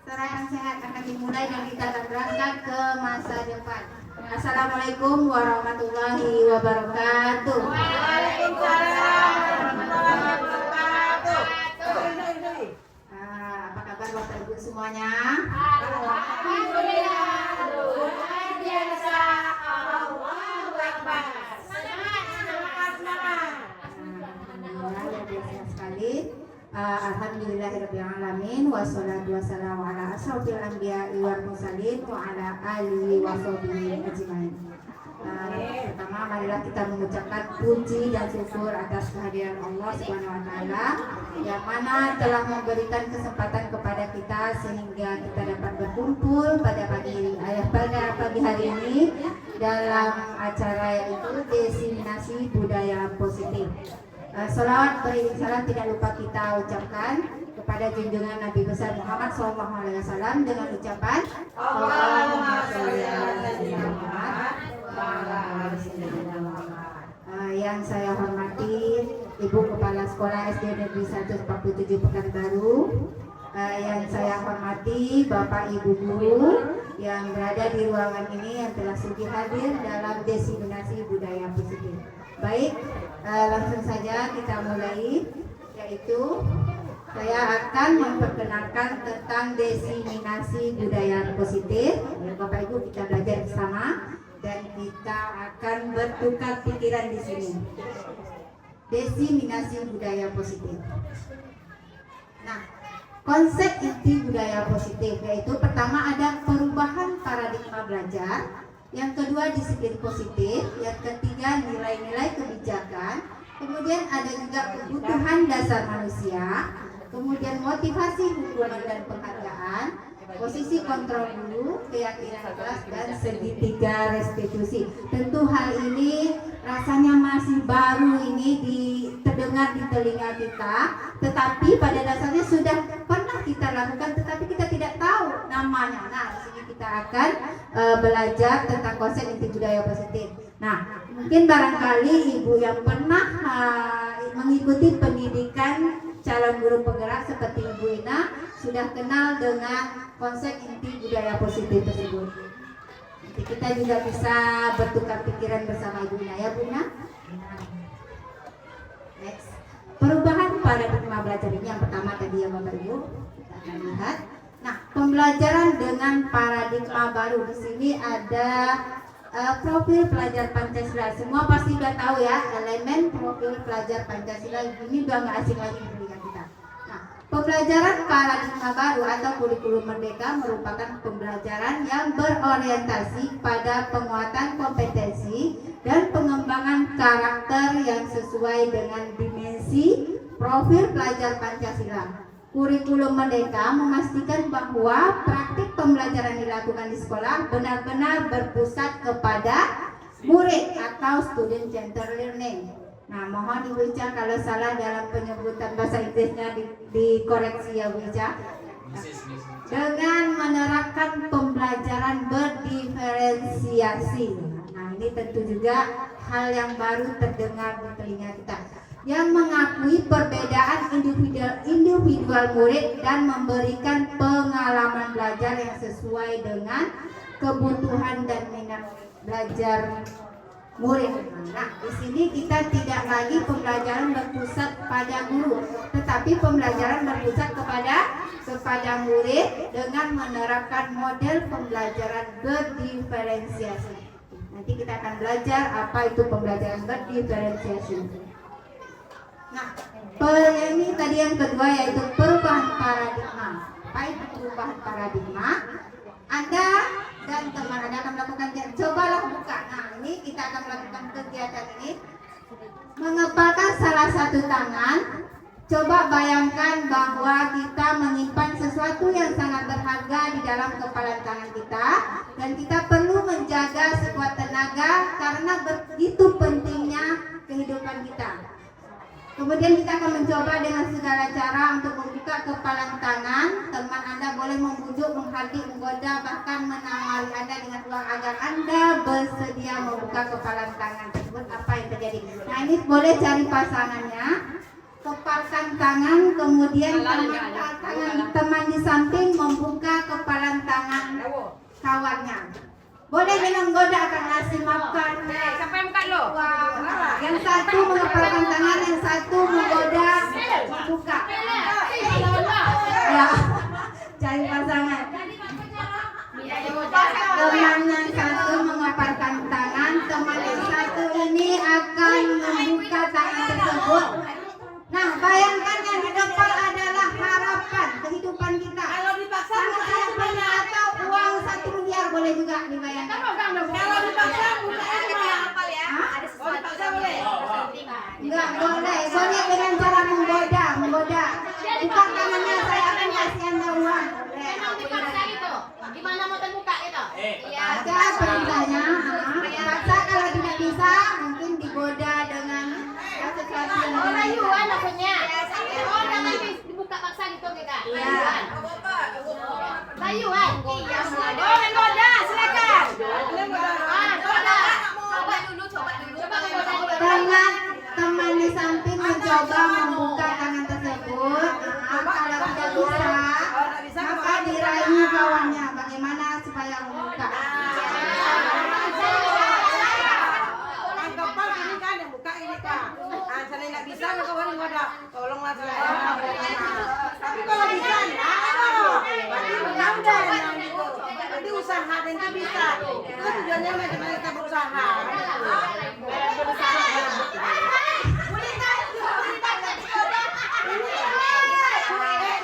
secara yang sehat akan dimulai dan kita akan berangkat ke masa depan. Assalamualaikum warahmatullahi wabarakatuh. Waalaikumsalam warahmatullahi wabarakatuh. Apa kabar Bapak Ibu semuanya? Alhamdulillah, luar biasa. Allahu Akbar. Semangat. Alhamdulillah, luar biasa sekali. Alhamdulillahirrahmanirrahim. Wassalatu wassalamu ala asrofil anbiya'i wal mursalin wa ala alihi wa sahbihi ajmain. Pertama, marilah kita mengucapkan puji dan syukur atas kehadiran Allah Subhanahu wa taala yang mana telah memberikan kesempatan kepada kita sehingga kita dapat berkumpul pada pagi hari ini dalam acara yaitu diseminasi budaya positif. Salawat beriring salam tidak lupa kita ucapkan kepada junjungan Nabi besar Muhammad SAW dengan ucapan Allahumma sholli ala sayyidina Muhammad wa ala ali sayyidina Muhammad. Yang saya hormati Ibu Kepala Sekolah SD Negeri 147 Pekanbaru, yang saya hormati Bapak Ibu guru yang berada di ruangan ini yang telah sudi hadir dalam diseminasi budaya positif. Baik, langsung saja kita mulai, yaitu saya akan memperkenalkan tentang diseminasi budaya positif. Bapak Ibu, kita belajar bersama dan kita akan bertukar pikiran di sini. Diseminasi budaya positif. Nah, konsep inti budaya positif yaitu pertama ada perubahan paradigma belajar, yang kedua disiplin positif, yang ketiga nilai-nilai kebijakan, kemudian ada juga kebutuhan dasar manusia, kemudian motivasi hubungan dan penghargaan, posisi kontrol guru, keyakinan kelas, dan segitiga restitusi. Tentu hal ini rasanya masih baru ini terdengar di telinga kita, tetapi pada dasarnya sudah pernah kita lakukan, tetapi kita tidak tahu namanya. Nah, di sini kita akan belajar tentang konsep inti budaya positif. Nah, mungkin barangkali ibu yang pernah mengikuti pendidikan calon guru penggerak seperti Ibu Ina sudah kenal dengan konsep inti budaya positif tersebut. Nanti kita juga bisa bertukar pikiran bersama Ibu Ina, ya Bu Ina. Next, perubahan paradigma belajar ini yang pertama tadi ya Bapak Ibu, kita akan lihat. Nah, pembelajaran dengan paradigma baru di sini ada profil pelajar Pancasila. Semua pasti sudah tahu ya, elemen profil pelajar Pancasila ini udah nggak asing lagi di telinga kita. Nah, pembelajaran paradigma baru atau kurikulum merdeka merupakan pembelajaran yang berorientasi pada penguatan kompetensi dan pengembangan karakter yang sesuai dengan dimensi profil pelajar Pancasila. Kurikulum merdeka memastikan bahwa praktik pembelajaran dilakukan di sekolah benar-benar berpusat kepada murid atau student centered learning. Nah, mohon Ibu Ica kalau salah dalam penyebutan bahasa Inggrisnya dikoreksi ya Bu Ica. Dengan menerapkan pembelajaran berdiferensiasi. Nah, ini tentu juga hal yang baru terdengar di telinga kita, yang mengakui perbedaan individual murid dan memberikan pengalaman belajar yang sesuai dengan kebutuhan dan minat belajar murid. Nah, di sini kita tidak lagi pembelajaran berpusat pada guru, tetapi pembelajaran berpusat kepada murid dengan menerapkan model pembelajaran berdiferensiasi. Nanti kita akan belajar apa itu pembelajaran berdiferensiasi. Nah, ini tadi yang kedua yaitu perubahan paradigma. Apa itu perubahan paradigma? Anda dan teman Anda akan melakukan, cobalah buka. Nah, ini kita akan melakukan kegiatan ini. Mengepalkan salah satu tangan. Coba bayangkan bahwa kita menyimpan sesuatu yang sangat berharga di dalam kepalan tangan kita, dan kita perlu menjaga sekuat tenaga karena begitu pentingnya kehidupan kita. Kemudian kita akan mencoba dengan segala cara untuk membuka kepalan tangan. Teman Anda boleh membujuk, menghardik, menggoda, bahkan menawari Anda dengan uang agar Anda bersedia membuka kepalan tangan tersebut. Apa yang terjadi? Nah, ini boleh cari pasangannya. Kepalkan tangan, kemudian tangan teman di samping membuka ini menggoda akan ngasih makan. Siapa yang buka lo? Yang satu mengepalkan tangan, yang satu menggoda buka. Ya, cari pasangan. Teman yang satu mengepalkan tangan, teman yang satu ini akan membuka tangan tersebut. Nah, bayangkan yang di depan adalah harapan kehidupan kita. Kalau dipaksa Sangat sayang punya atau uang 1 miliar boleh juga dibayangkan. Kalau dipaksa bukanya gimana? Hah? Ada sesuatu dipaksa boleh? Enggak boleh, boleh dengan cara menggoda. Bukan tangannya saya akan kasih Anda uang. Boleh. Memang dipaksa gitu. Gimana mau terbuka gitu? Ada perintahnya. Paksa kalau tidak bisa mungkin digoda dengan sesuatu yang Oh, lain. rayuan maksudnya. Oh, jangan dibuka paksa gitu Kak. Iya. Rayuan. Iya, Oh, menggoda, silakan. coba. Coba dulu. Coba menggoda. Dengan teman di samping mencoba membuka tangan tersebut. Kalau tidak bisa, maka dirayu kawannya. Bagaimana supaya membuka? Yang keempat ini kan yang buka ini kan. Saya nggak bisa, maka orang ngoda. Tolonglah saya. Tapi kalau bisa, berarti udah gitu. Berarti usaha dan itu bisa. Itu tujuannya bagaimana kita berusaha.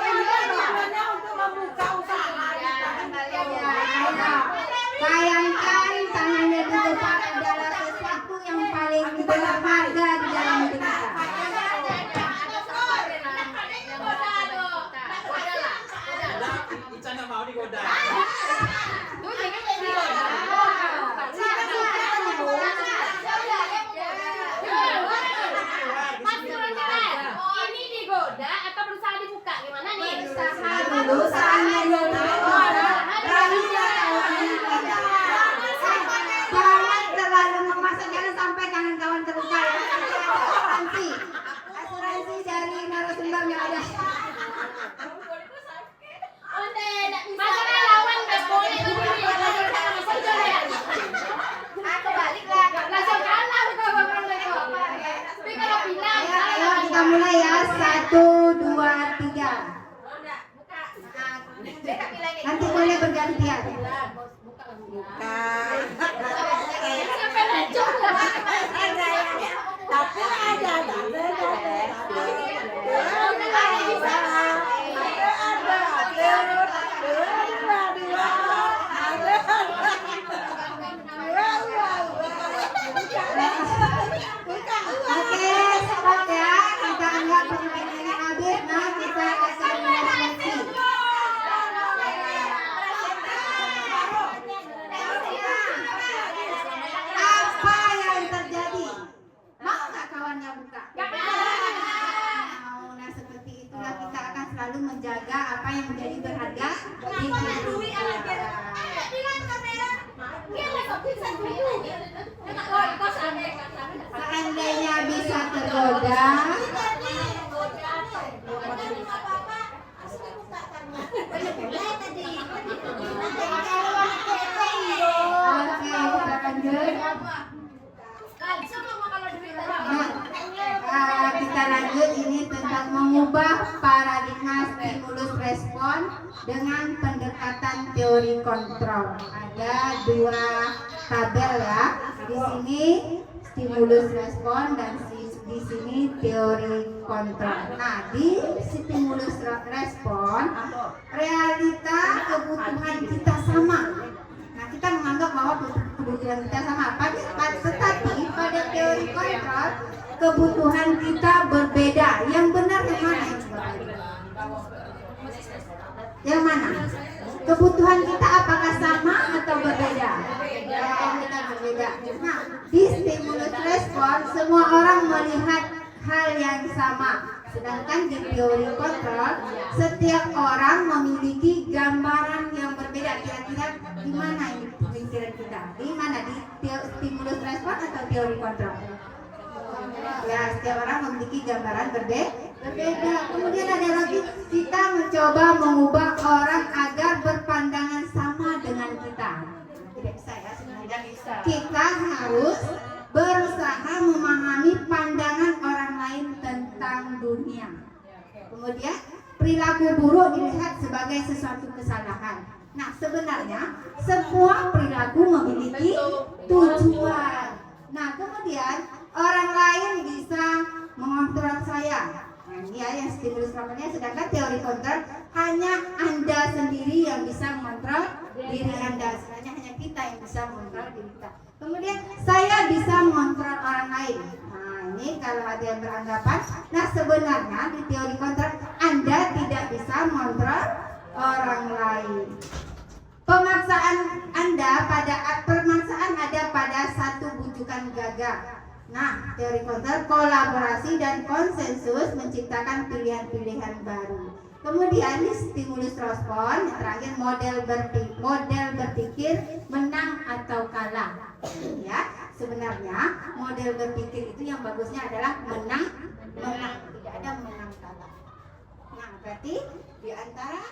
Tujuannya untuk membuka usaha. Bayangkan tangannya di depan adalah sesuatu yang paling berharga di dalam hidup kita. Ica nggak mau digoda. Mas Turan, ini digoda atau berusaha dibuka? Gimana nih? Dulu saatnya jangan terlalu memaksa, jangan sampai tangan kawan terluka ya. Asuransi dari narasumber nggak ada. Masalah lawan nggak boleh dulu ya. Kebaliklah. Langsung kalah kau bang Leko. Tapi kalau bilang, Ayo kita mulai ya, 1, 2, 3. Nanti boleh bergantian. siapa yang lanjut? Tapi ada. Oke, stop ya. Kita anggap permainannya habis. Nah, kita akan refleksi. Apa yang terjadi? Mau nggak kawannya buka? Mau. Nah, seperti itulah kita akan selalu menjaga apa yang menjadi berharga di hidup kita. Seandainya bisa tergoda, oke kita lanjut. Kita lanjut ini tentang mengubah paradigma stimulus respon dengan pendekatan teori kontrol. Ada 2 tabel ya. Di sini stimulus respon dan di sini teori kontrol. Nah, di stimulus respon realita kebutuhan kita sama. Nah, kita menganggap bahwa kebutuhan kita sama, tetapi pada teori kontrol kebutuhan kita berbeda. Yang benar yang mana yang berbeda? Yang mana? Kebutuhan kita apakah sama atau berbeda? Yang kita berbeda. Nah, di stimulus respon semua orang melihat hal yang sama. Sedangkan di teori kontrol setiap orang memiliki gambaran yang berbeda. Kira-kira di mana ini pemikiran kita? Di mana? Di stimulus respon atau teori kontrol? Ya, setiap orang memiliki gambaran berbeda. Kemudian ada lagi, kita mencoba mengubah orang agar berpandangan sama dengan kita. Tidak bisa ya sebenarnya, harus berusaha memahami pandangan orang lain tentang dunia. Kemudian perilaku buruk dilihat sebagai sesuatu kesalahan. Nah, sebenarnya semua perilaku memiliki tujuan. Nah, kemudian orang lain bisa mengontrol saya. Nah, ini ya yang stimulus responnya, sedangkan teori kontrol hanya Anda sendiri yang bisa mengontrol diri Anda. Sebenarnya hanya kita yang bisa mengontrol diri kita. Kemudian saya bisa mengontrol orang lain. Nah, ini kalau ada yang beranggapan, nah sebenarnya di teori kontrol Anda tidak bisa mengontrol orang lain. Pemaksaan ada pada satu bujukan gagah. Nah, teori kontrol kolaborasi dan konsensus menciptakan pilihan-pilihan baru. Kemudian di stimulus respon, yang terakhir model berpikir menang atau kalah. Ya, sebenarnya model berpikir itu yang bagusnya adalah menang, tidak ada menang kalah. Nah, berarti di antara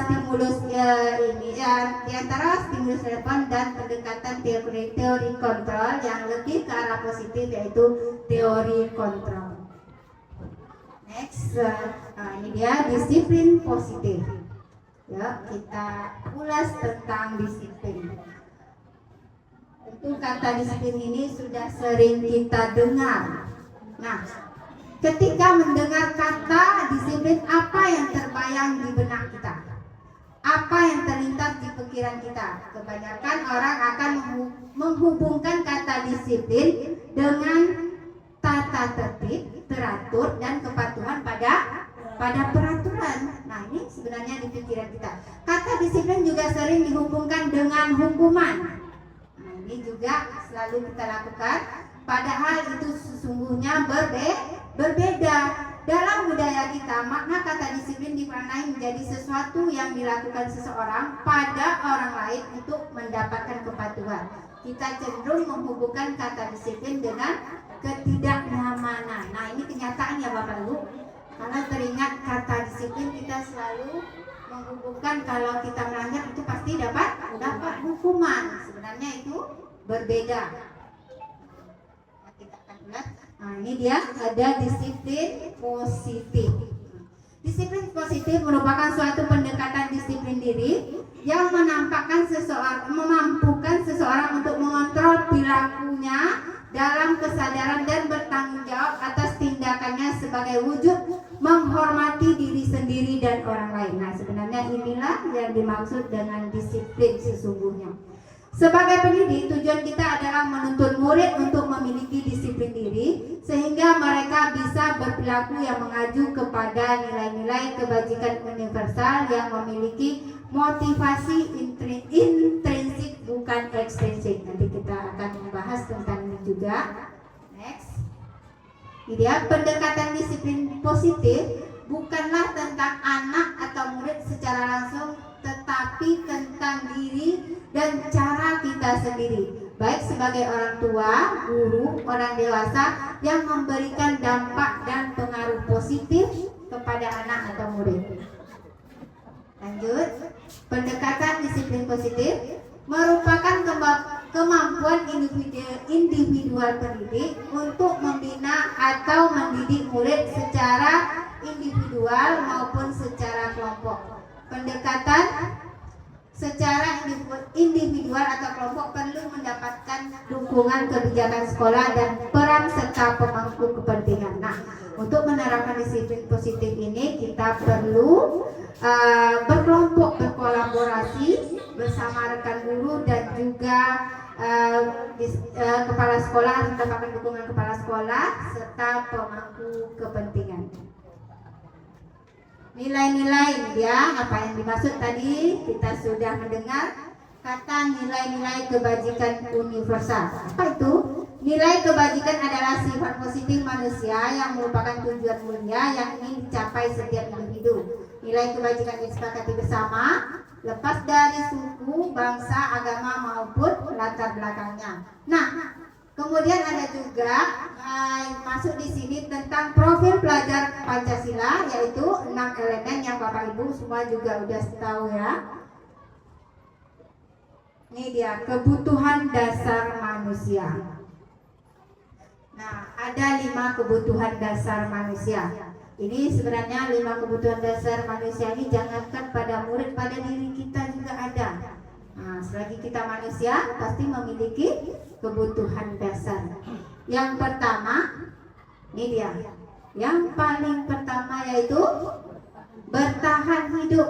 stimulus ini di antara stimulus respon dan pendekatan teori kontrol yang lebih ke arah positif yaitu teori kontrol. Next, ini dia disiplin positif. Ya, kita ulas tentang disiplin. Tentu kata disiplin ini sudah sering kita dengar. Nah, ketika mendengar kata disiplin, apa yang terbayang di benak kita? Apa yang terlintas di pikiran kita? Kebanyakan orang akan menghubungkan kata disiplin dengan tata tertib, teratur, dan kepatuhan pada peraturan. Nah, ini sebenarnya di pikiran kita. Kata disiplin juga sering dihubungkan dengan hukuman. Nah, ini juga selalu kita lakukan. Padahal itu sesungguhnya berbeda. Dalam budaya kita, makna kata disiplin dimaknai menjadi sesuatu yang dilakukan seseorang pada orang lain untuk mendapatkan kepatuhan. Kita cenderung menghubungkan kata disiplin dengan ketidaknyamanan. Nah, ini kenyataan ya Bapak Ibu. Kalau teringat kata disiplin, kita selalu menghubungkan kalau kita melanggar itu pasti dapat hukuman. Sebenarnya itu berbeda. Kita akan ulas. Nah, ini dia ada disiplin positif. Disiplin positif merupakan suatu pendekatan disiplin diri yang memampukan seseorang untuk mengontrol perilakunya dalam kesadaran dan bertanggung jawab atas tindakannya sebagai wujud menghormati diri sendiri dan orang lain. Nah, sebenarnya inilah yang dimaksud dengan disiplin sesungguhnya. Sebagai pendidik, tujuan kita adalah menuntun murid untuk memiliki disiplin diri sehingga mereka bisa berperilaku yang mengacu kepada nilai-nilai kebajikan universal yang memiliki motivasi intrinsik bukan ekstrinsik. Nanti kita akan membahas tentang ini juga. Next. Ini dia pendekatan disiplin positif bukanlah tentang anak atau murid secara langsung, tetapi tentang diri dan cara kita sendiri, baik sebagai orang tua, guru, orang dewasa yang memberikan dampak dan pengaruh positif kepada anak atau murid. Lanjut, pendekatan disiplin positif merupakan kemampuan individual pendidik untuk membina atau mendidik murid secara individual maupun secara kelompok. Pendekatan secara individual atau kelompok perlu mendapatkan dukungan kebijakan sekolah dan peran serta pemangku kepentingan. Nah, untuk menerapkan disiplin positif ini kita perlu berkelompok, berkolaborasi bersama rekan guru dan juga kepala sekolah, mendapatkan dukungan kepala sekolah serta pemangku kepentingan. Nilai-nilai ya, apa yang dimaksud tadi kita sudah mendengar kata nilai-nilai kebajikan universal. Apa itu? Nilai kebajikan adalah sifat positif manusia yang merupakan tujuan mulia yang ingin dicapai setiap individu. Nilai kebajikan disepakati bersama, lepas dari suku, bangsa, agama maupun latar belakangnya. Nah, kemudian ada juga masuk di sini tentang profil pelajar Pancasila, yaitu 6 elemen yang Bapak Ibu semua juga udah tahu ya. Ini dia kebutuhan dasar manusia. Nah, ada 5 kebutuhan dasar manusia. Ini sebenarnya 5 kebutuhan dasar manusia ini jangankan pada murid, pada diri kita juga ada. Nah, selagi kita manusia pasti memiliki kebutuhan dasar. Yang pertama, ini dia. Yang paling pertama yaitu bertahan hidup.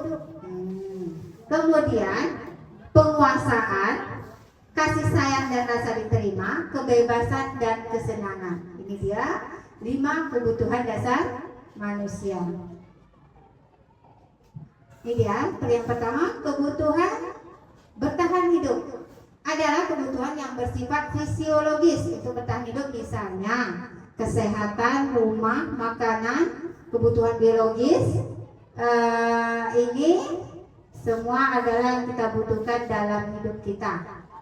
Kemudian penguasaan, kasih sayang dan rasa diterima, kebebasan dan kesenangan. Ini dia 5 kebutuhan dasar manusia. Ini dia yang pertama, kebutuhan bertahan hidup adalah kebutuhan yang bersifat fisiologis. Itu bertahan hidup misalnya kesehatan, rumah, makanan, kebutuhan biologis. Ini semua adalah yang kita butuhkan dalam hidup kita,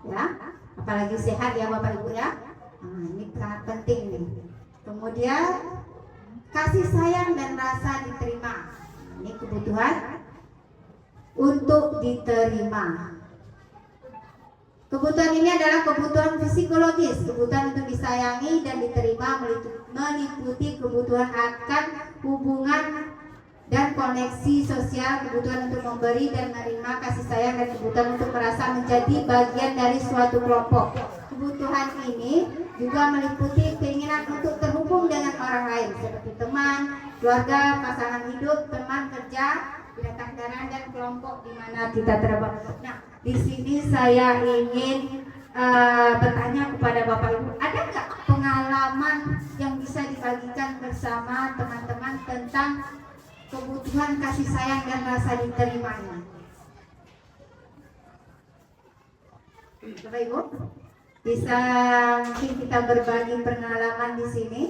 ya. Apalagi sehat ya Bapak Ibu ya. Nah, ini sangat penting nih. Kemudian kasih sayang dan rasa diterima. Ini kebutuhan untuk diterima. Kebutuhan ini adalah kebutuhan psikologis, kebutuhan untuk disayangi dan diterima, meliputi kebutuhan akan hubungan dan koneksi sosial, kebutuhan untuk memberi dan menerima kasih sayang, dan kebutuhan untuk merasa menjadi bagian dari suatu kelompok. Kebutuhan ini juga meliputi keinginan untuk terhubung dengan orang lain seperti teman, keluarga, pasangan hidup, teman kerja, binatang darat, dan kelompok di mana kita terdapat. Nah, di sini saya ingin bertanya kepada Bapak Ibu, ada nggak pengalaman yang bisa dibagikan bersama teman-teman tentang kebutuhan kasih sayang dan rasa diterimanya? Bapak Ibu, bisa mungkin kita berbagi pengalaman di sini.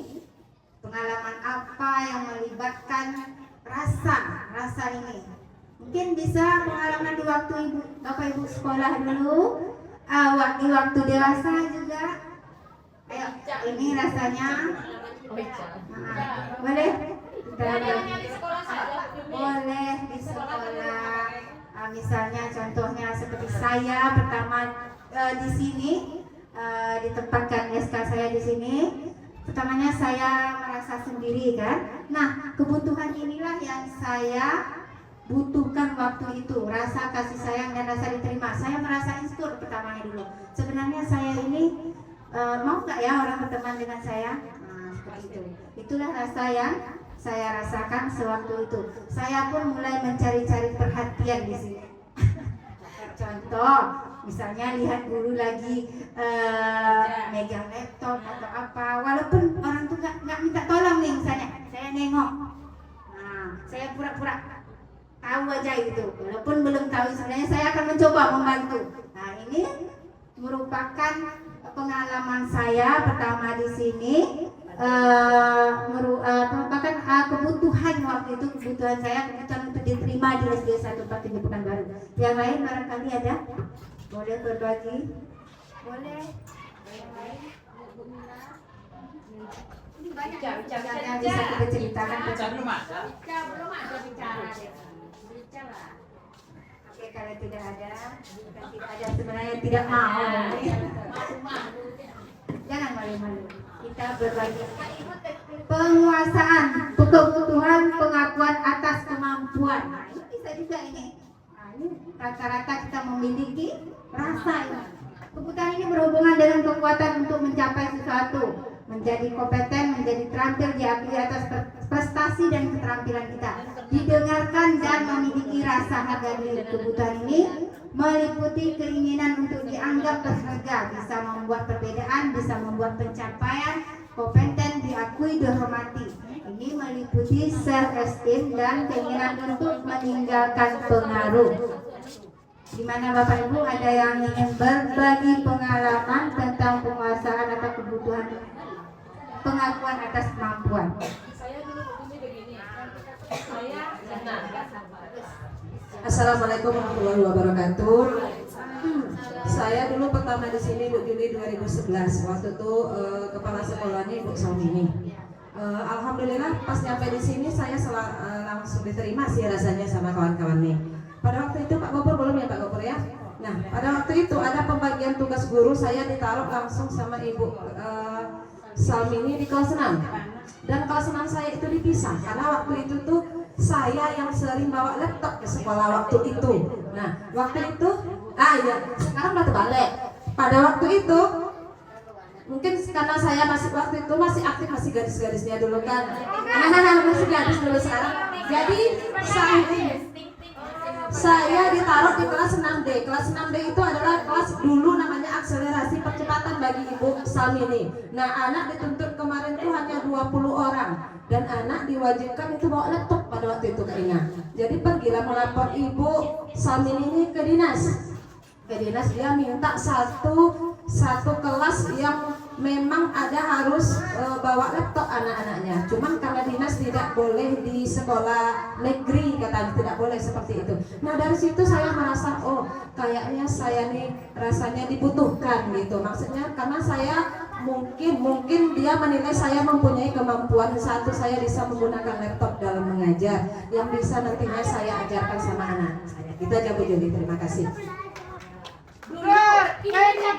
Pengalaman apa yang melibatkan rasa ini? Mungkin bisa pengalaman di waktu Bapak Ibu sekolah dulu, di waktu dewasa juga. Ayo, ini rasanya. Boleh? Boleh di sekolah. Misalnya contohnya seperti saya pertama di sini, ditempatkan SK saya di sini. Pertamanya saya merasa sendiri kan. Nah, kebutuhan inilah yang saya butuhkan waktu itu, rasa kasih sayang dan rasa diterima. Saya merasa insecure pertamanya dulu. Sebenarnya saya ini mau nggak ya orang berteman dengan saya? Nah, seperti itu. Itulah rasa yang saya rasakan sewaktu itu. Saya pun mulai mencari-cari perhatian di sini. Contoh, misalnya lihat guru lagi megang laptop atau apa, walaupun orang tuh nggak minta tolong nih, misalnya saya nengok, nah saya pura-pura tahu aja gitu, walaupun belum tahu sebenarnya saya akan mencoba membantu. Nah, ini merupakan pengalaman saya pertama di sini, merupakan kebutuhan waktu itu, kebutuhan saya, kebutuhan untuk diterima di SD 147 Pekanbaru. Yang lain barangkali ada? Boleh berbagi? Boleh? Yang lain? Ini banyak yang bisa kita ceritakan. Belum ada. Belum ada bicara deh. Oke, kalau tidak ada, bukan tidak ada, sebenarnya tidak mau. Jangan malu-malu. Kita berbagi. Penguasaan, kebutuhan pengakuan atas kemampuan. Nah, ini bisa juga ini. Nah, ini rata-rata kita memiliki rasa ini. Kebutuhan ini berhubungan dengan kekuatan untuk mencapai sesuatu, menjadi kompeten, menjadi terampil, diakui atas prestasi dan keterampilan kita, didengarkan dan memiliki rasa harga diri. Kebutuhan ini meliputi keinginan untuk dianggap berharga, bisa membuat perbedaan, bisa membuat pencapaian, kompeten, diakui, dihormati. Ini meliputi self-esteem dan keinginan untuk meninggalkan pengaruh. Di mana Bapak Ibu ada yang ingin berbagi pengalaman tentang penguasaan atau kebutuhan pengakuan atas kemampuan? Saya dulu begini. Saya Assalamualaikum warahmatullahi wabarakatuh. Saya dulu pertama di sini Juli 2011. Waktu itu kepala sekolahnya Ibu Salmini. Alhamdulillah pas nyampe di sini saya langsung diterima sih rasanya sama kawan-kawannya. Pada waktu itu Pak Gopur belum ya Pak Gopur ya. Nah, pada waktu itu ada pembagian tugas guru, saya ditaruh langsung sama Ibu Salmini di kelas 6. Dan kelas 6 saya itu dipisah karena waktu itu tuh saya yang sering bawa laptop ke sekolah waktu itu. Nah, waktu itu ya, sekarang udah terbalik. Pada waktu itu mungkin karena saya waktu itu masih aktif, masih gadis-gadisnya dulu kan. Masih gadis dulu sekarang. Jadi saya ditaruh di kelas 6D. Kelas 6D itu adalah kelas dulu namanya akselerasi percepatan bagi Ibu Salmini. Nah, anak dituntut kemarin tuh hanya 20 orang dan anak diwajibkan itu bawa laptop pada waktu itu Kak Ina. Jadi pergilah melapor Ibu Salmini ini ke dinas. Ke dinas dia minta satu kelas yang memang ada harus bawa laptop anak-anaknya. Cuman karena dinas tidak boleh di sekolah negeri, katanya tidak boleh seperti itu. Nah, dari situ saya merasa kayaknya saya nih rasanya dibutuhkan gitu. Maksudnya karena saya mungkin dia menilai saya mempunyai kemampuan saya bisa menggunakan laptop dalam mengajar yang bisa nantinya saya ajarkan sama anak saya. Itu aja Bu Juli, terima kasih.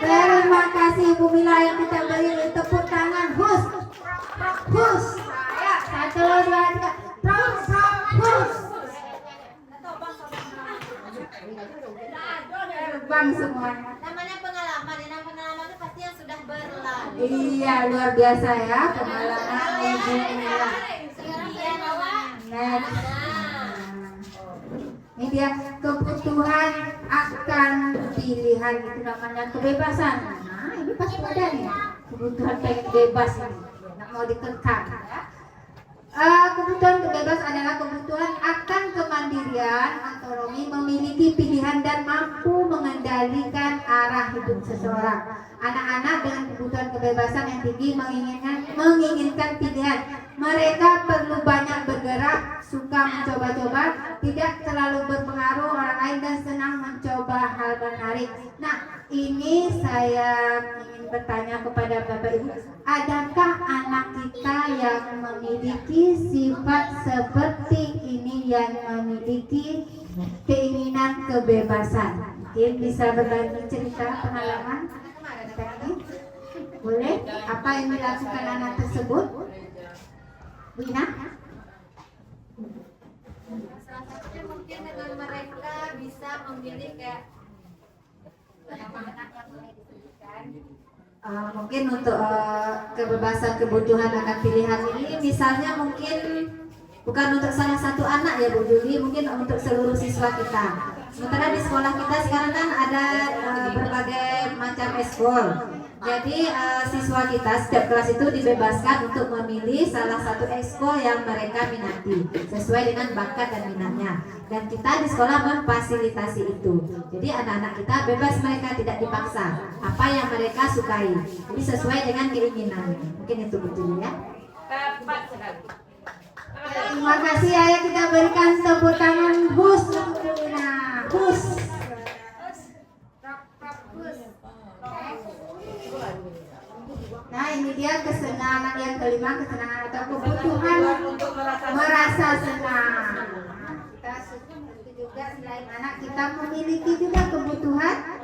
Terima kasih Bu Mila, yang kita beri tepuk tangan. Hus. Satu, dua, tiga. Hus. Terbang semuanya. Namanya pengalaman, dan pengalaman itu pasti yang sudah berlalu. Iya, luar biasa ya pengalaman Ibu Mila. Sekarang saya bawa. Ini dia kebutuhan akan pilihan, itu namanya kebebasan. Nah, ini pasti ada nih kebutuhan pengen bebas ini, nggak mau dikekang ya. Kebutuhan bebas adalah kebutuhan akan kemandirian, otonomi, memiliki pilihan dan mampu mengendalikan arah hidup seseorang. Anak-anak dengan kebutuhan kebebasan yang tinggi menginginkan pilihan. Mereka perlu banyak bergerak, suka mencoba-coba, tidak terlalu berpengaruh orang lain dan senang mencoba hal menarik. Nah, ini saya ingin bertanya kepada Bapak Ibu, adakah anak kita yang memiliki sifat seperti ini, yang memiliki keinginan kebebasan? Mungkin bisa berbagi cerita pengalaman tadi. Boleh? Apa yang dilakukan anak tersebut? Bu Ina? Salah satunya mungkin dengan mereka bisa memilih kayak anak yang boleh disebutkan. Mungkin untuk kebebasan kebutuhan akan pilihan ini, misalnya mungkin bukan untuk salah satu anak ya Bu Juli, mungkin untuk seluruh siswa kita. Sementara di sekolah kita sekarang kan ada berbagai macam eskul. Jadi siswa kita setiap kelas itu dibebaskan untuk memilih salah satu ekskul yang mereka minati sesuai dengan bakat dan minatnya. Dan kita di sekolah memfasilitasi itu. Jadi anak-anak kita bebas, mereka tidak dipaksa. Apa yang mereka sukai, jadi sesuai dengan keinginannya. Mungkin itu betul ya. Tepat sekali. Terima kasih ayah, kita berikan tepuk tangan Hus untuk Ina. Hus. Nah, ini dia kesenangan yang kelima, kesenangan atau kebutuhan merasa senang. Kita tentu juga selain anak, kita memiliki juga kebutuhan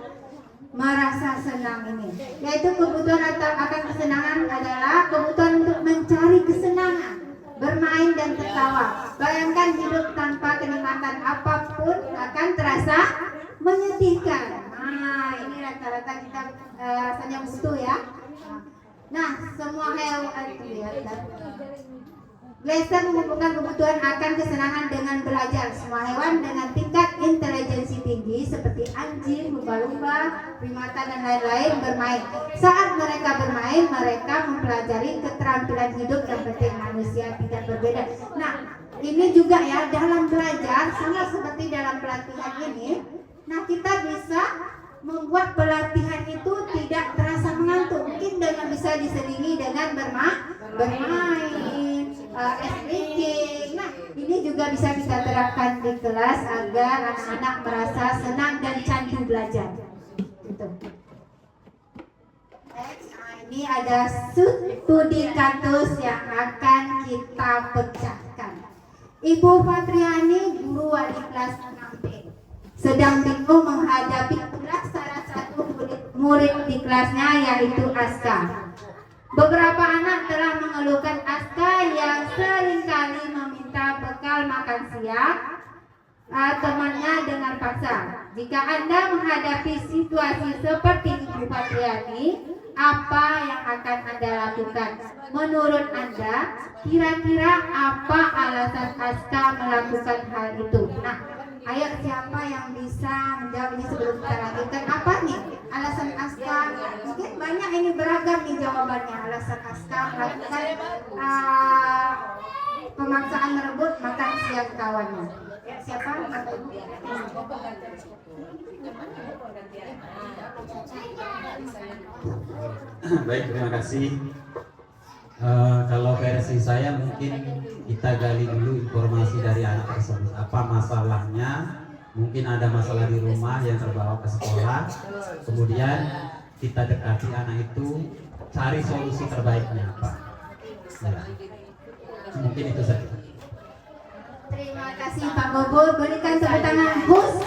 merasa senang ini, yaitu kebutuhan atau akan kesenangan adalah kebutuhan untuk mencari kesenangan, bermain dan tertawa. Bayangkan hidup tanpa kenikmatan apapun akan terasa menyedihkan. Nah, ini rata-rata kita rasanya butuh ya. Nah, semua hewan Glaser mengumpulkan kebutuhan akan kesenangan dengan belajar. Semua hewan dengan tingkat intelijensi tinggi seperti anjing, lumba-lumba, primata dan lain-lain bermain. Saat mereka bermain, mereka mempelajari keterampilan hidup yang penting manusia tidak berbeda. Nah, ini juga ya, dalam belajar sama seperti dalam pelatihan ini. Nah, kita bisa membuat pelatihan itu tidak terasa mengantuk. Mungkin dengan bisa diselingi dengan bermain, speaking. Nah, ini juga bisa kita terapkan di kelas agar anak-anak merasa senang dan candu belajar. Gitu. Ini ada studi kasus yang akan kita pecahkan. Ibu Fatriani, guru wali kelas 6B, sedang bingung menghadapi pula salah satu murid di kelasnya yaitu Aska. Beberapa anak telah mengeluhkan Aska yang seringkali meminta bekal makan siang temannya dengan paksa. Jika Anda menghadapi situasi seperti Ibu Patriani, apa yang akan Anda lakukan? Menurut Anda, kira-kira apa alasan Aska melakukan hal itu? Nah, ayo siapa yang bisa menjawab ini sebelum kita lanjutkan? Apa nih alasan Aska? Mungkin banyak ini beragam nih jawabannya. Alasan Aska melakukan pemaksaan merebut makan siang kawannya. Ya, siapa? Baik, terima kasih. Kalau versi saya mungkin kita gali dulu informasi dari anak tersebut. Apa masalahnya? Mungkin ada masalah di rumah yang terbawa ke sekolah. Kemudian kita dekati anak itu, cari solusi terbaiknya apa. Ya. Mungkin itu saja. Terima kasih Pak Bobo. Berikan tepuk tangan Gus.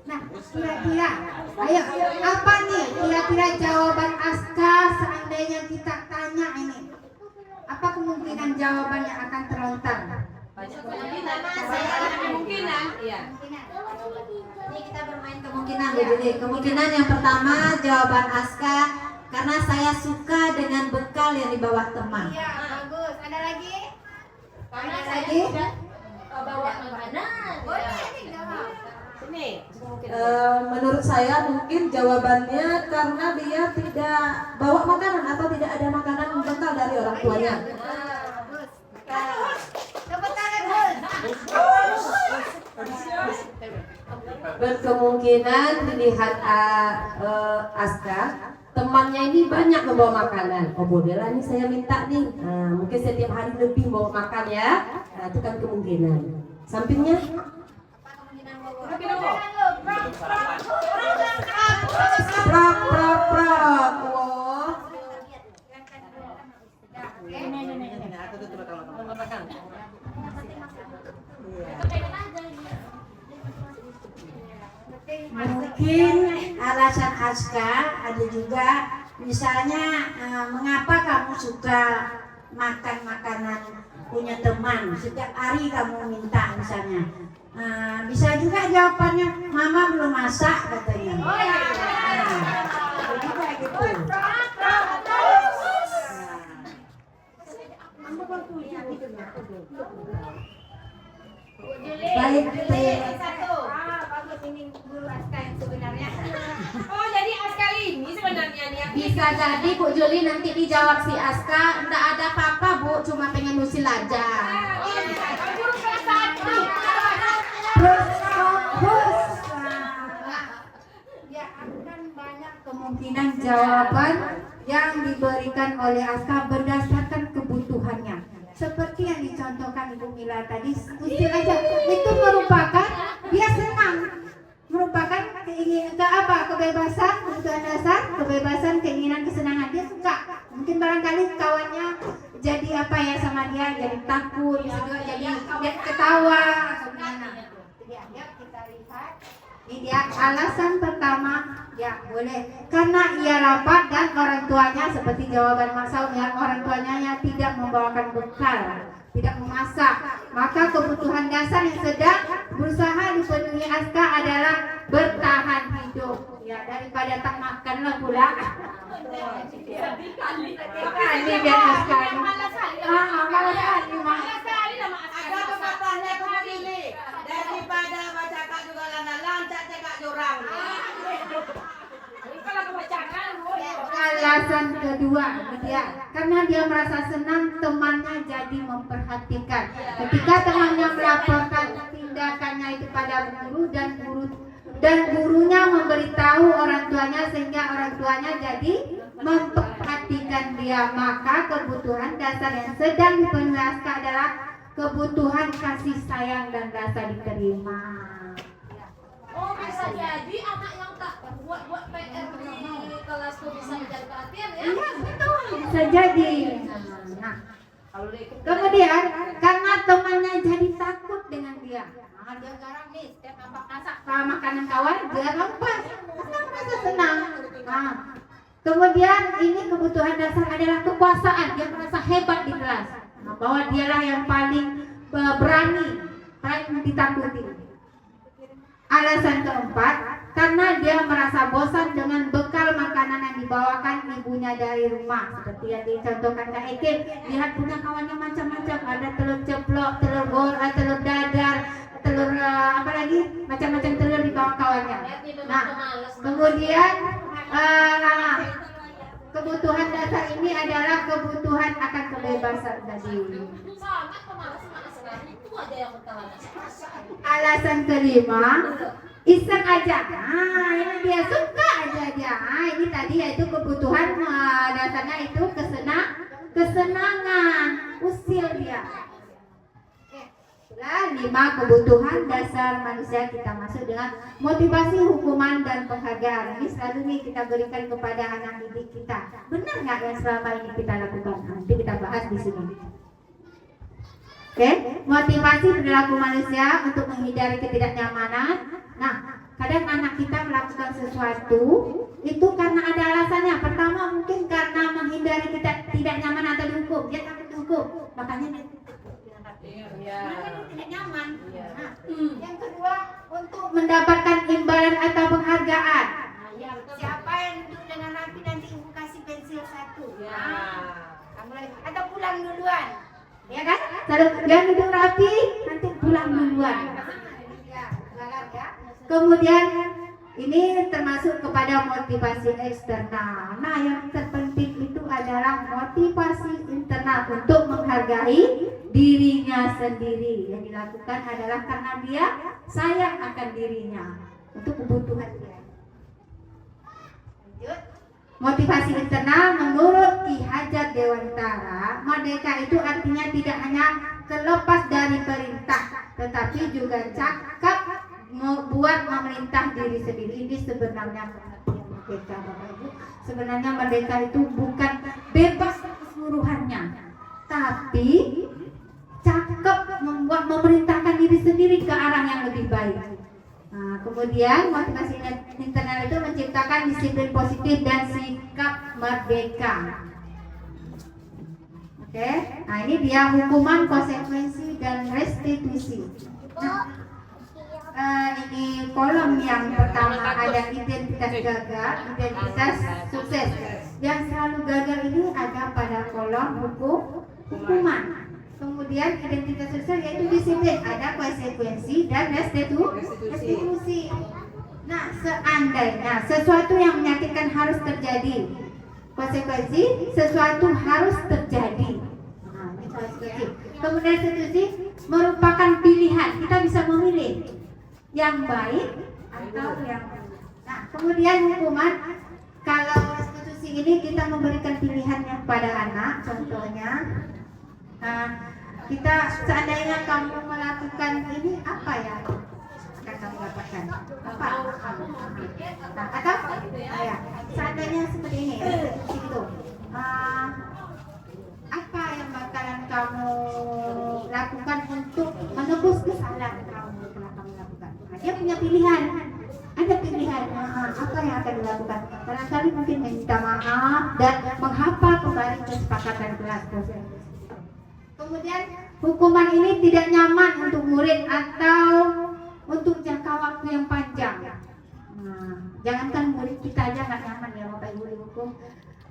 Nah, kira-kira, ayo, apa nih kira-kira jawaban Aska seandainya kita tanya ini? Apa kemungkinan jawabannya akan terlontar? Kemungkinan, iya. Ini kita bermain kemungkinan ya. Jadi kemungkinan yang pertama jawaban Aska karena saya suka dengan bekal yang di bawah teman. Iya, bagus. Ada lagi? Karena Ada saya lagi? tidak bawa makanan. Oh, ini jawab. Sini. Menurut saya mungkin jawabannya karena dia tidak bawa makanan atau tidak ada makanan bekal dari orang tuanya. Gus. Tepuk tangan Gus. Berkemungkinan dilihat Aska, temannya ini banyak membawa makanan. Oh boleh lah nih saya minta nih. Mungkin setiap hari lebih bawa makan ya. Itu kan kemungkinan. Sampingnya? Prak prak prak. Wah. Mungkin alasan Aska ada juga misalnya mengapa kamu suka makan makanan punya teman setiap hari kamu minta misalnya. Bisa juga jawabannya mama belum masak katanya. Jadi kayak gitu. Baik, Bagus ini guru Aska yang sebenarnya. Oh, jadi Aska ini sebenarnya nih yang Bisa jadi Bu Juli nanti dijawab si Aska, enggak ada apa-apa Bu, cuma pengen nusil aja. guru kelas 1. Ya akan banyak kemungkinan jawaban yang diberikan oleh Aska berdasarkan kebutuhannya. Seperti yang dicontohkan Ibu Mila tadi, usil aja. Itu merupakan dia senang, merupakan keinginan kebebasan, kebutuhan dasar, kebebasan, keinginan, kesenangan. Dia suka. Mungkin barangkali kawannya jadi apa ya sama dia, jadi takut, bisa juga jadi dia ketawa atau gimana. Ya, kita lihat. Ini dia alasan pertama, ya boleh karena ia lapar dan orang tuanya seperti jawaban Mas Saum ya, orang tuanya tidak membawakan bekal, tidak memasak, maka kebutuhan dasar yang sedang berusaha dipenuhi Aska adalah bertahan hidup ya, daripada tak makan lah pula. Ini biar Aska ini malas sekali Ada pepatahnya begini, daripada bercakap juga landalan, cakap jurang. Kalau kebacakan, Alasan kedua, dia karena dia merasa senang temannya jadi memperhatikan. Ketika temannya melaporkan tindakannya itu pada guru dan gurunya memberitahu orang tuanya sehingga orang tuanya jadi memperhatikan dia, maka kebutuhan dasar yang sedang dipenuhi Aska adalah kebutuhan kasih sayang dan rasa diterima. oh bisa jadi anak yang tak buat PR di kelas tuh bisa menjadi perhatian ya. Iya betul, bisa jadi. Nah, kemudian karena temannya jadi takut dengan dia. Nah, dia garang nih, setiap nampak masak makanan kawan, dia rampas. Karena merasa senang. Nah, kemudian ini kebutuhan dasar adalah kekuasaan. Dia merasa hebat di kelas. Nah, bahwa dialah yang paling berani, paling ditakuti. Alasan keempat, karena dia merasa bosan dengan bekal makanan yang dibawakan ibunya dari rumah. Seperti yang dicontohkan Kak Eke, lihat punya kawannya macam-macam, ada telur ceplok, telur goreng, telur dadar, telur apa lagi, macam-macam telur di kawan-kawannya. Nah, kemudian kebutuhan dasar ini adalah kebutuhan akan kebebasan tadi. Sangat pemalas sekali, itu aja yang bertahan. Alasan kelima, iseng aja. Nah, ini dia suka aja dia. Nah, ini tadi yaitu kebutuhan dasarnya itu kesenangan, usil dia. Itulah 5 kebutuhan dasar manusia. Kita masuk dengan motivasi, hukuman, dan penghargaan. Ini selalu nih kita berikan kepada anak didik kita. Benar nggak yang selama ini kita lakukan? Nanti kita bahas di sini. Oke, motivasi perilaku manusia untuk menghindari ketidaknyamanan. Nah, kadang anak kita melakukan sesuatu itu karena ada alasannya. Pertama mungkin karena menghindari tidak nyaman atau dihukum. Dia takut dihukum, makanya dia tidak nyaman. Nah, yang kedua untuk mendapatkan imbalan atau penghargaan. Siapa yang duduk dengan rapi nanti ibu kasih pensil 1. Kamu lagi atau pulang duluan. Ya kan? Yang duduk rapi nanti pulang duluan. Kemudian ini termasuk kepada motivasi eksternal. Nah, yang terpenting itu adalah motivasi internal untuk menghargai dirinya sendiri. Yang dilakukan adalah karena dia sayang akan dirinya, untuk kebutuhan dia. Lanjut. Motivasi internal menurut Ki Hajar Dewantara, merdeka itu artinya tidak hanya terlepas dari perintah, tetapi juga cakap membuat memerintah diri sendiri. Ini sebenarnya pengertian merdeka, Bapak Ibu. Sebenarnya merdeka itu bukan bebas keseluruhannya, tapi cakap membuat memerintahkan diri sendiri ke arah yang lebih baik. Nah, kemudian motivasi internal itu menciptakan disiplin positif dan sikap merdeka. Oke, nah ini dia hukuman, konsekuensi, dan restitusi. Nah, ini kolom yang pertama ada identitas gagal, identitas sukses. Yang selalu gagal ini ada pada kolom hukuman. Kemudian identitas sukses yaitu disiplin, ada konsekuensi dan restitusi. Nah, seandainya sesuatu yang menyakitkan harus terjadi, konsekuensi sesuatu harus terjadi. Nah, ini konsekuensi. Kemudian restitusi merupakan pilihan, kita bisa memilih yang baik atau yang buruk. Nah, kemudian hukuman, kalau restitusi ini kita memberikan pilihannya kepada anak, contohnya. Kita seandainya kamu melakukan ini, apa ya akan kamu dapatkan? Apa? Atau ya, seandainya seperti ini, itu apa yang bakalan kamu lakukan untuk menebus kesalahan kamu telah kamu lakukan? Nah, dia punya pilihan. Ada pilihan apa yang akan dilakukan. Barangkali mungkin minta maaf dan menghafal kembali kesepakatan kelas. Kemudian hukuman ini tidak nyaman untuk murid atau untuk jangka waktu yang panjang. Nah, jangankan murid, kita aja nggak nyaman ya Bapak Ibu dihukum.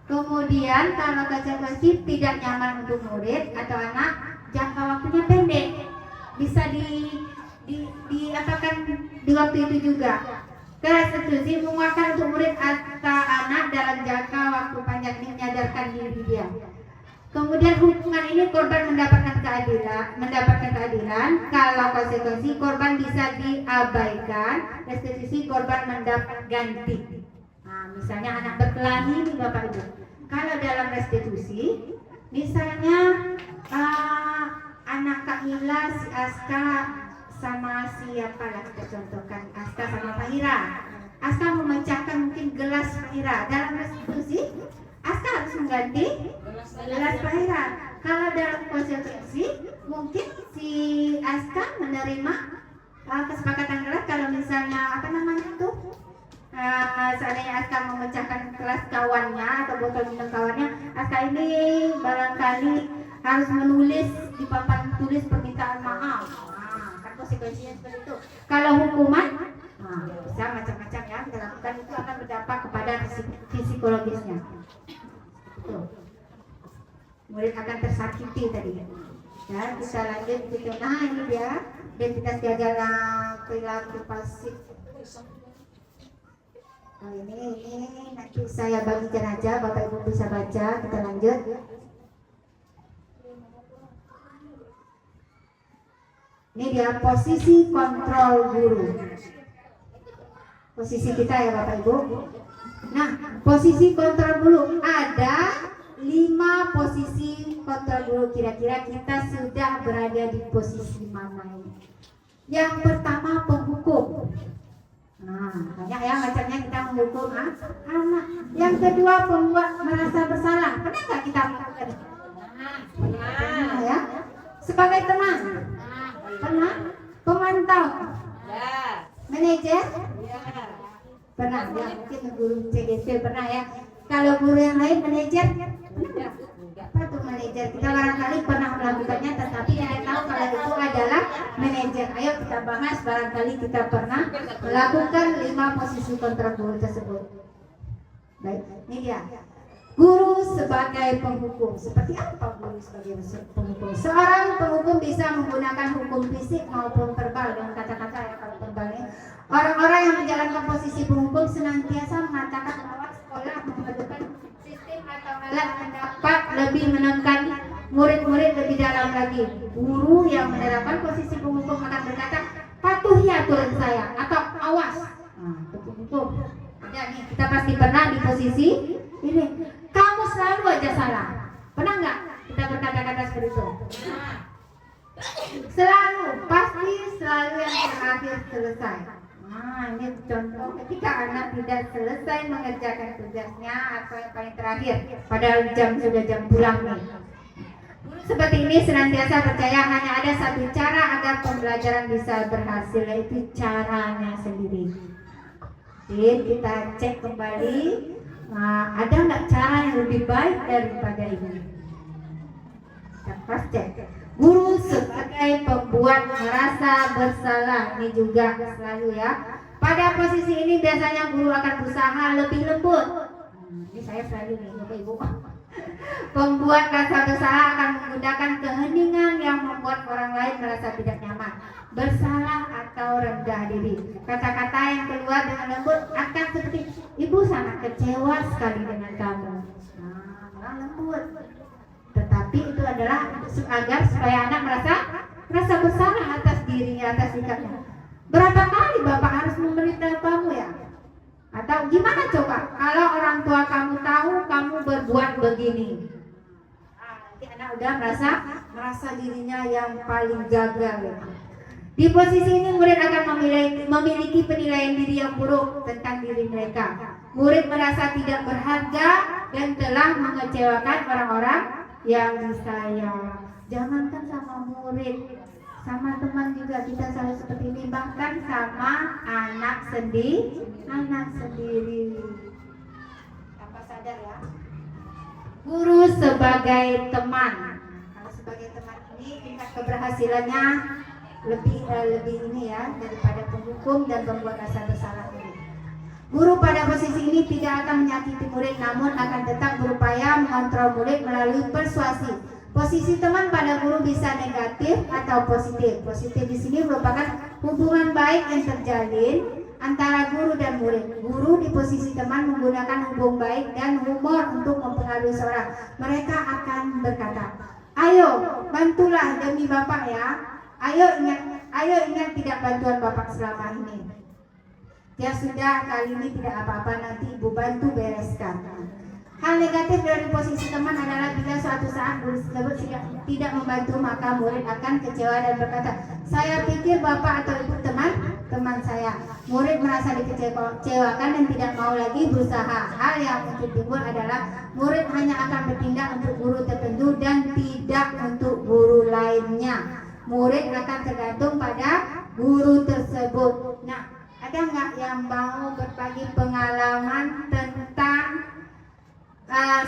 Kemudian kalau konsekuensi tidak nyaman untuk murid atau anak, jangka waktunya pendek, bisa diapakan di waktu itu juga. Restitusi menguatkan untuk murid atau anak dalam jangka waktu panjang ini menyadarkan diri dia. Kemudian hukuman ini korban mendapatkan keadilan. Kalau konsekuensi korban bisa diabaikan, restitusi korban mendapat ganti. Nah, misalnya anak berkelahi nih Bapak Ibu. Kalau dalam restitusi, misalnya anak Kak Ila, si Aska sama siapa lah kita contohkan, Aska sama Pak Ira. Aska memecahkan mungkin gelas Pak Ira. Dalam restitusi Aska harus mengganti gelas cairan. Kalau dalam konsentrasi mungkin si Aska menerima kesepakatan gelas kalau misalnya apa namanya tuh seandainya Aska memecahkan gelas kawannya atau botol minum kawannya, Aska ini barangkali harus menulis di papan tulis permintaan maaf. Kan konsekuensinya seperti itu. Kalau hukuman, bisa macam-macam ya kita lakukan, itu akan berdampak kepada psikologisnya. Tuh. Murid akan tersakiti tadi. Ya, kita lanjut gitu. Nah, ini dia identitas gagal perilaku pasif. Oh, ini nanti saya bagikan aja, Bapak Ibu bisa baca. Kita lanjut. Ini dia posisi kontrol guru. Posisi kita ya Bapak Ibu. Nah, posisi kontrol guru ada 5 posisi kontrol guru. Kira-kira kita sudah berada di posisi mana ini? Yang pertama penghukum. Nah, banyak ya macamnya kita menghukum anak. Yang kedua pembuat merasa bersalah. Pernah nggak kita melakukan? Pernah ya. Sebagai teman. Pernah? Pemantau. Manajer. Pernah ya, mungkin guru CDC pernah ya. Kalau guru yang lain manajer, apa tuh manajer? Kita barangkali pernah melakukannya, tetapi yang tahu kalau itu adalah manajer. Ayo kita bahas, barangkali kita pernah melakukan 5 posisi kontrol guru tersebut. Baik, ini dia. Guru sebagai penghukum. Seperti apa guru sebagai penghukum? Seorang penghukum bisa menggunakan hukum fisik maupun verbal dengan kata-kata ya kalau verbalnya. Orang-orang yang menjalankan posisi penghukum senantiasa mengatakan bahwa sekolah membutuhkan sistem atau alat yang dapat lebih menekan murid-murid lebih dalam lagi. Guru yang menerapkan posisi penghukum akan berkata, patuhi aturan saya atau awas. Nah, itu penghukum. Ada nih, kita pasti pernah di posisi ini. Kamu selalu aja salah. Pernah nggak kita berkata-kata seperti itu? Selalu, pasti selalu yang terakhir selesai. Nah, ini contoh ketika anak tidak selesai mengerjakan tugasnya atau yang paling terakhir, padahal sudah jam pulang nih. Guru seperti ini senantiasa percaya hanya ada satu cara agar pembelajaran bisa berhasil, yaitu caranya sendiri. Jadi kita cek kembali. Nah, ada nggak cara yang lebih baik daripada ini? Kita pas cek. Guru sebagai pembuat merasa bersalah, ini juga selalu ya. Pada posisi ini biasanya guru akan berusaha lebih lembut. Ini saya selalu nih, Bapak Ibu. Pembuat rasa bersalah akan menggunakan keheningan yang membuat orang lain merasa tidak nyaman, bersalah atau rendah diri. Kata-kata yang keluar dengan lembut akan seperti, ibu sangat kecewa sekali dengan kamu. Nah, orang lembut. Tetapi itu adalah agar supaya anak merasa bersalah atas dirinya, atas sikapnya. Berapa kali Bapak harus memberitahu kamu ya? Atau gimana coba kalau orang tua kamu tahu kamu berbuat begini? Nanti anak udah merasa dirinya yang paling gagal ya. Di posisi ini murid akan memiliki penilaian diri yang buruk tentang diri mereka. Murid merasa tidak berharga dan telah mengecewakan orang-orang yang disayang. Jangankan sama murid, sama teman juga kita selalu seperti ini, bahkan sama anak sendiri. Tanpa sadar ya. Guru sebagai teman. Kalau sebagai teman ini tingkat keberhasilannya lebih ini ya daripada penghukum dan pembuat rasa bersalah ini. Guru pada posisi ini tidak akan menyakiti murid, namun akan tetap berupaya mengontrol murid melalui persuasi. Posisi teman pada guru bisa negatif atau positif. Positif di sini merupakan hubungan baik yang terjalin antara guru dan murid. Guru di posisi teman menggunakan hubungan baik dan humor untuk mempengaruhi seorang. Mereka akan berkata, ayo bantulah demi Bapak ya. Ayo ingat tidak bantuan Bapak selama ini. Ya sudah, kali ini tidak apa-apa, nanti Ibu bantu bereskan. Hal negatif dari posisi teman adalah bila suatu saat guru tersebut tidak membantu, maka murid akan kecewa dan berkata, saya pikir Bapak atau Ibu teman teman saya. Murid merasa dikecewakan dan tidak mau lagi berusaha. Hal yang mungkin timbul adalah murid hanya akan bertindak untuk guru tertentu dan tidak untuk guru lainnya. Murid akan tergantung pada guru tersebut. Nah, ada nggak yang mau berbagi pengalaman tentang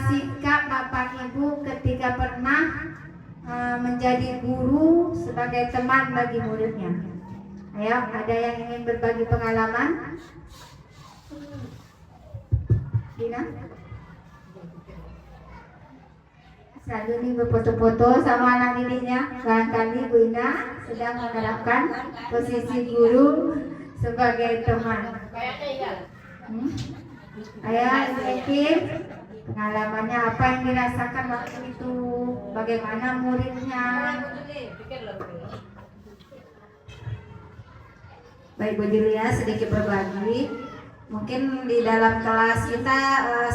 sikap Bapak Ibu ketika pernah menjadi guru sebagai teman bagi muridnya? Ayo, ada yang ingin berbagi pengalaman? Dina? Selalu nih berfoto-foto sama anak didiknya. Barangkali Bu Ina sedang menerapkan posisi guru sebagai teman. Kayaknya iya. Ayo, mungkin pengalamannya apa yang dirasakan waktu itu, bagaimana muridnya. Baik Bu Julia, sedikit berbagi. Mungkin di dalam kelas kita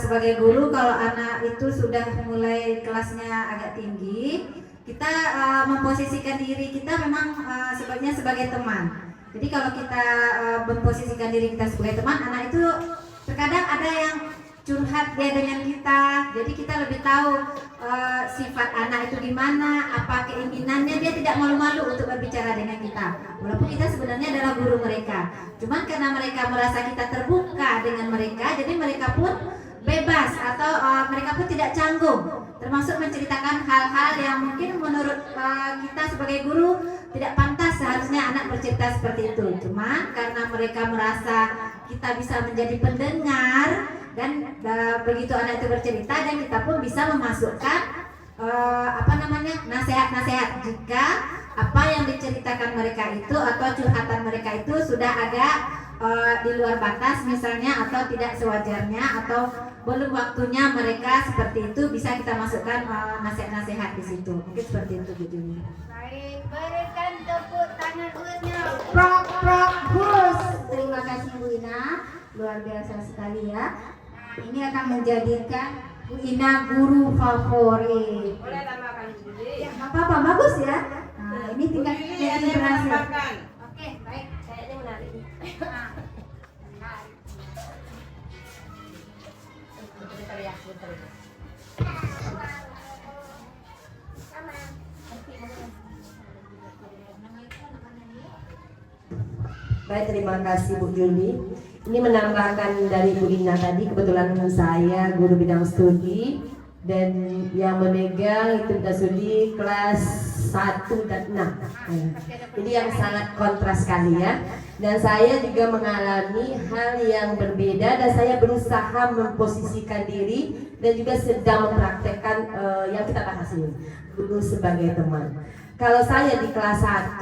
sebagai guru, kalau anak itu sudah mulai kelasnya agak tinggi, kita memposisikan diri kita memang sebaiknya sebagai teman. Jadi kalau kita memposisikan diri kita sebagai teman, anak itu terkadang ada yang curhat dia dengan kita, jadi kita lebih tahu sifat anak itu gimana, apa keinginannya. Dia tidak malu-malu untuk berbicara dengan kita, walaupun kita sebenarnya adalah guru mereka. Cuman karena mereka merasa kita terbuka dengan mereka, jadi mereka pun bebas atau mereka pun tidak canggung, termasuk menceritakan hal-hal yang mungkin menurut kita sebagai guru tidak pantas seharusnya anak bercerita seperti itu. Cuma karena mereka merasa kita bisa menjadi pendengar, dan begitu anak itu bercerita, dan kita pun bisa memasukkan nasihat-nasihat jika apa yang diceritakan mereka itu atau curhatan mereka itu sudah agak di luar batas misalnya, atau tidak sewajarnya, atau belum waktunya mereka seperti itu, bisa kita masukkan nasihat-nasihat di situ. Mungkin seperti itu gitu. Baik, berikan tepuk tangan buatnya. Prok Gus. Terima kasih Bu Ina, luar biasa sekali ya. Ini akan menjadikan Bu Ina guru favorit. Boleh tambahkan Juli? Ya, nggak apa-apa, bagus ya. Nah, ini tingkat Juli ada yang berhasil. menambahkan. Oke, baik. Kayaknya menarik. Bentar ya, bentar ya. Baik, terima kasih Bu Juli. Ini menambahkan dari Bu Ina tadi, kebetulan saya guru bidang studi dan yang memegang itu bidang studi kelas 1 dan 6. Jadi yang sangat kontras sekali ya. Dan saya juga mengalami hal yang berbeda, dan saya berusaha memposisikan diri dan juga sedang mempraktekkan yang kita bahas ini, guru sebagai teman. Kalau saya di kelas 1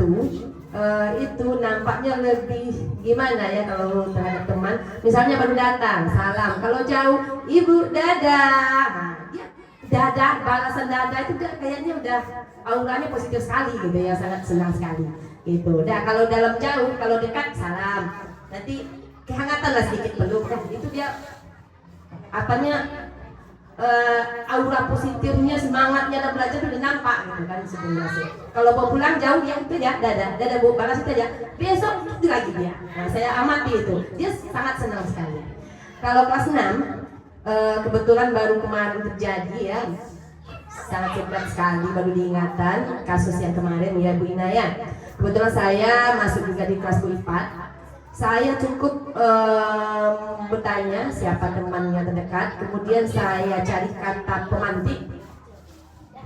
itu nampaknya lebih gimana ya kalau terhadap teman. Misalnya baru datang, salam. Kalau jauh, Ibu dadah. Nah, dia dadah, balasan dadah itu kayaknya udah auranya positif sekali gitu ya, sangat senang sekali gitu. Nah, kalau dalam jauh, kalau dekat salam. Nanti kehangatan lah sedikit peluk. Nah, itu dia apanya aura positifnya, semangatnya dalam belajar udah nampak gitu kan sebenarnya. Kalau mau pulang jauh ya itu ya dadah Bu, balas itu aja. Besok itu lagi dia. Nah, saya amati itu. Dia sangat senang sekali. Kalau kelas 6 kebetulan baru kemarin terjadi ya. Sangat cepat sekali baru diingatan kasus yang kemarin ya Bu Ina ya. Kebetulan saya masuk juga di kelas Bu Ifat. Saya cukup bertanya siapa temannya terdekat, kemudian saya cari kata pemantik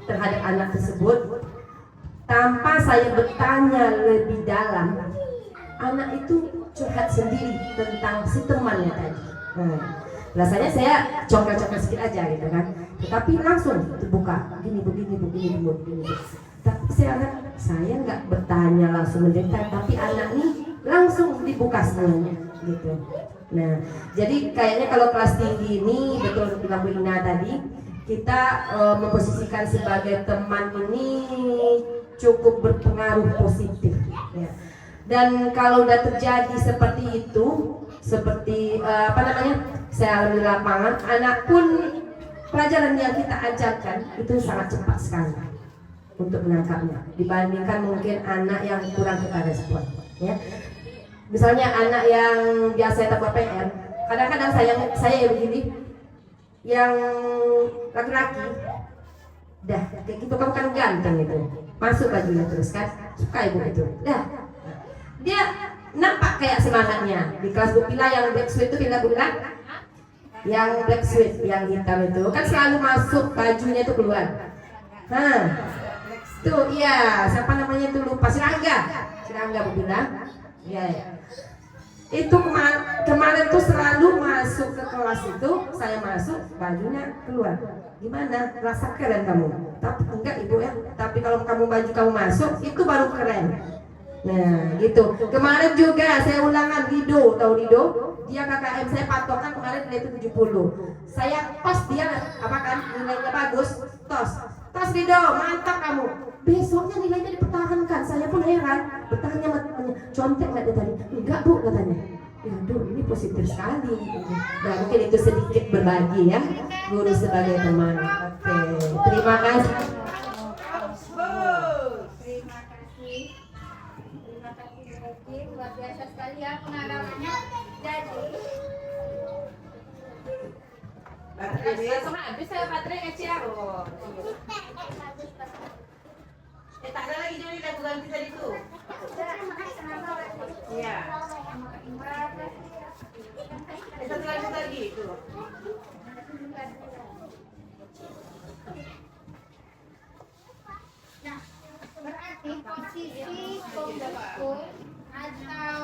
terhadap anak tersebut. Tanpa saya bertanya lebih dalam, anak itu curhat sendiri tentang si temannya tadi. Nah, rasanya saya congkel-congkel sedikit aja gitu kan, tetapi langsung terbuka, begini. Tapi saya nggak bertanya langsung mendekat, tapi anak nih langsung dibuka semuanya gitu. Nah, jadi kayaknya kalau kelas tinggi ini betul bilang Bu Ina tadi, kita memposisikan sebagai teman ini cukup berpengaruh positif ya. Dan kalau udah terjadi seperti itu, seperti saya alami di lapangan, anak pun pelajaran yang kita ajarkan itu sangat cepat sekali untuk menangkapnya dibandingkan mungkin anak yang kurang kita respon ya. Misalnya anak yang biasa tak buat PR, kadang-kadang saya ya begini, yang laki-laki, dah kayak gitu kamu kan ganteng itu, masuk bajunya terus kan, suka ibu itu, dah dia nampak kayak semangatnya di kelas Bu Pila yang black suit itu Bu Pila, yang black suit yang hitam itu kan selalu masuk bajunya itu keluar. Nah, tuh iya siapa namanya itu lupa, Sirangga Bu Pila, ya. Itu kemarin tuh selalu masuk ke kelas itu, saya masuk bajunya keluar. Gimana? Rasa keren kamu? Tapi enggak ibu ya. Tapi kalau baju kamu masuk itu baru keren. Nah gitu. Kemarin juga saya ulangan Rido, tahu Rido? Dia KKM saya patokan kemarin nilai itu 70. Saya tos dia apa kan nilainya bagus, tos Rido, mantap kamu. Besoknya nilainya dipertahankan. Saya pun heran. Bertanya contek nggak dia tadi? Enggak bu katanya. Aduh ini positif sekali. Nah mungkin itu sedikit berbagi ya, guru sebagai teman. Oke, terima kasih. Terima kasih Rocky, luar biasa sekali ya pengalamannya. Jadi Langsung habis saya baterai kecil. Tak ada lagi jadi lagu ganti tadi tuh. Iya. Satu lagi itu. Nah, berarti posisi pembekul atau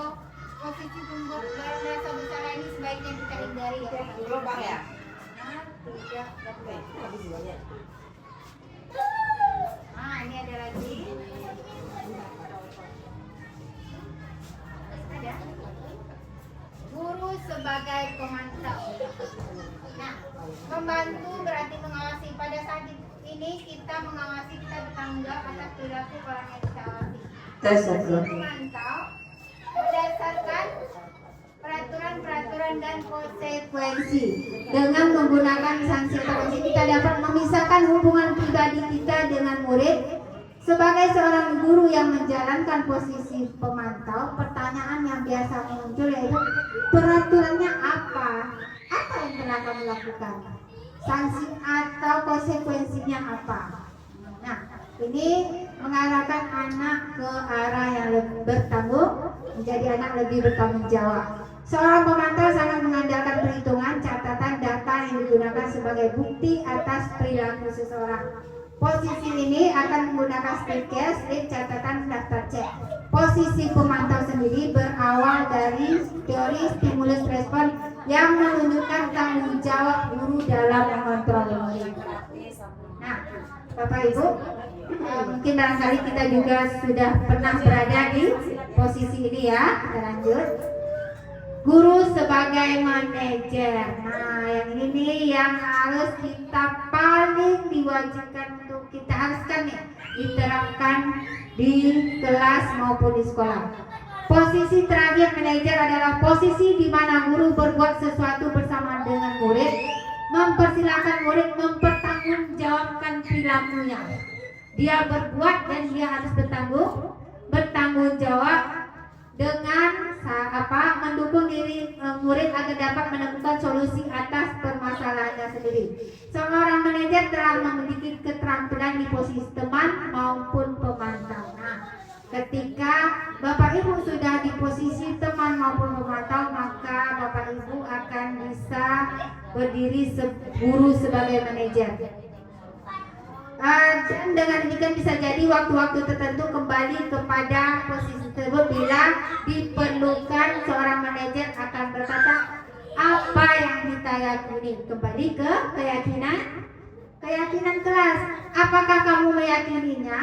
posisi pembuat bahasa besar ini sebaiknya kita hindari ya. Gelombang ya. Tidak Oke, habis semuanya. Nah, ini ada lagi. Ada. Guru sebagai pemantau. Nah, membantu berarti mengawasi. Pada saat ini kita mengawasi, kita bertanggung jawab atas perilaku orang yang kita awasi. Memantau berdasarkan peraturan-peraturan dan konsekuensi. Dengan menggunakan sanksi atau konsekuensi kita dapat memisahkan hubungan pribadi kita dengan murid. Sebagai seorang guru yang menjalankan posisi pemantau, pertanyaan yang biasa muncul yaitu peraturannya apa? Apa yang pernah kamu lakukan? Sanksi atau konsekuensinya apa? Nah, ini mengarahkan anak ke arah yang lebih bertanggung, menjadi anak lebih bertanggung jawab. Seorang pemantau sangat mengandalkan perhitungan, catatan, data yang digunakan sebagai bukti atas perilaku seseorang. Posisi ini akan menggunakan slip catatan, daftar cek. Posisi pemantau sendiri berawal dari teori stimulus respon yang menunjukkan tanggung jawab guru dalam mengontrol murid. Nah, Bapak Ibu, mungkin barangkali kita juga sudah pernah berada di posisi ini ya. Kita lanjut. Guru sebagai manajer. Nah, yang ini nih yang harus kita paling diwajibkan untuk kita haruskan nih diterapkan di kelas maupun di sekolah. Posisi terakhir manajer adalah posisi di mana guru berbuat sesuatu bersama dengan murid, mempersilahkan murid mempertanggungjawabkan perilakunya. Dia berbuat dan dia harus bertanggung jawab dengan mendukung diri murid agar dapat menemukan solusi atas permasalahannya sendiri. Seorang manajer telah memiliki keterampilan di posisi teman maupun pemantau. Nah, ketika Bapak Ibu sudah di posisi teman maupun pemantau, maka Bapak Ibu akan bisa berdiri guru sebagai manajer. Dan dengan demikian bisa jadi waktu-waktu tertentu kembali kepada posisi tersebut bila diperlukan. Seorang manajer akan berkata apa yang kita yakini, kembali ke keyakinan kelas. Apakah kamu meyakininya,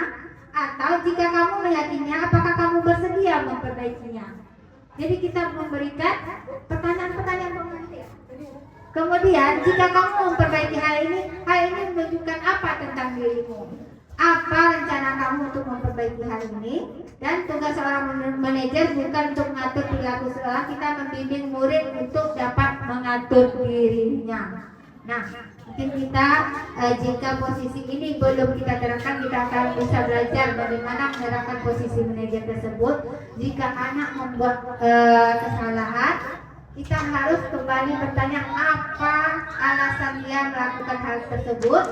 atau jika kamu meyakininya, apakah kamu bersedia memperbaikinya? Jadi kita memberikan pertanyaan-pertanyaan pengantin. Kemudian jika kamu memperbaiki hal ini menunjukkan apa tentang dirimu? Apa rencana kamu untuk memperbaiki hal ini? Dan tugas seorang manajer bukan untuk mengatur perilaku seseorang, kita membimbing murid untuk dapat mengatur dirinya. Nah, Mungkin kita jika posisi ini belum kita terapkan, kita akan bisa belajar bagaimana menerapkan posisi manajer tersebut. Jika anak membuat kesalahan, kita harus kembali bertanya apa alasan dia melakukan hal tersebut,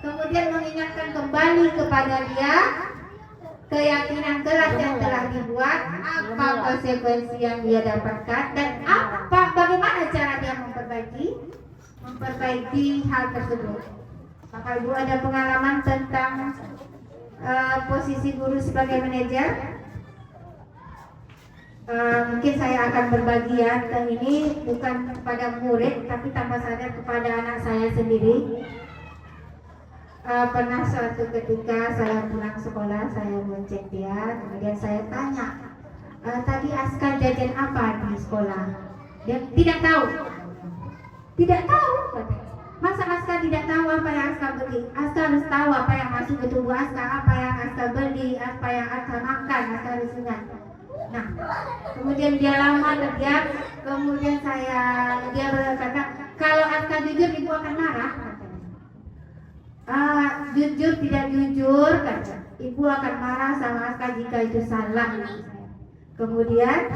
kemudian mengingatkan kembali kepada dia keyakinan kelas yang telah dibuat, apa konsekuensi yang dia dapatkan, dan bagaimana cara dia memperbaiki hal tersebut. Bapak Ibu ada pengalaman tentang posisi guru sebagai manajer? Mungkin saya akan berbagi ya, dan ini bukan kepada murid tapi tanpa sadar kepada anak saya sendiri. Pernah suatu ketika saya pulang sekolah, saya mencek dia, kemudian saya tanya, tadi Aska jajan apa di sekolah? Dia tidak tahu, katanya. Masa Aska tidak tahu apa yang Aska beli? Aska harus tahu apa yang masuk ke tubuh Aska, apa yang Aska beli, apa yang Aska makan, Aska harus ingat. Nah, kemudian dia lama terdiam, kemudian dia berkata, kalau Aska jujur ibu akan marah. Jujur tidak jujur, kata ibu akan marah sama Aska jika itu salah. Kemudian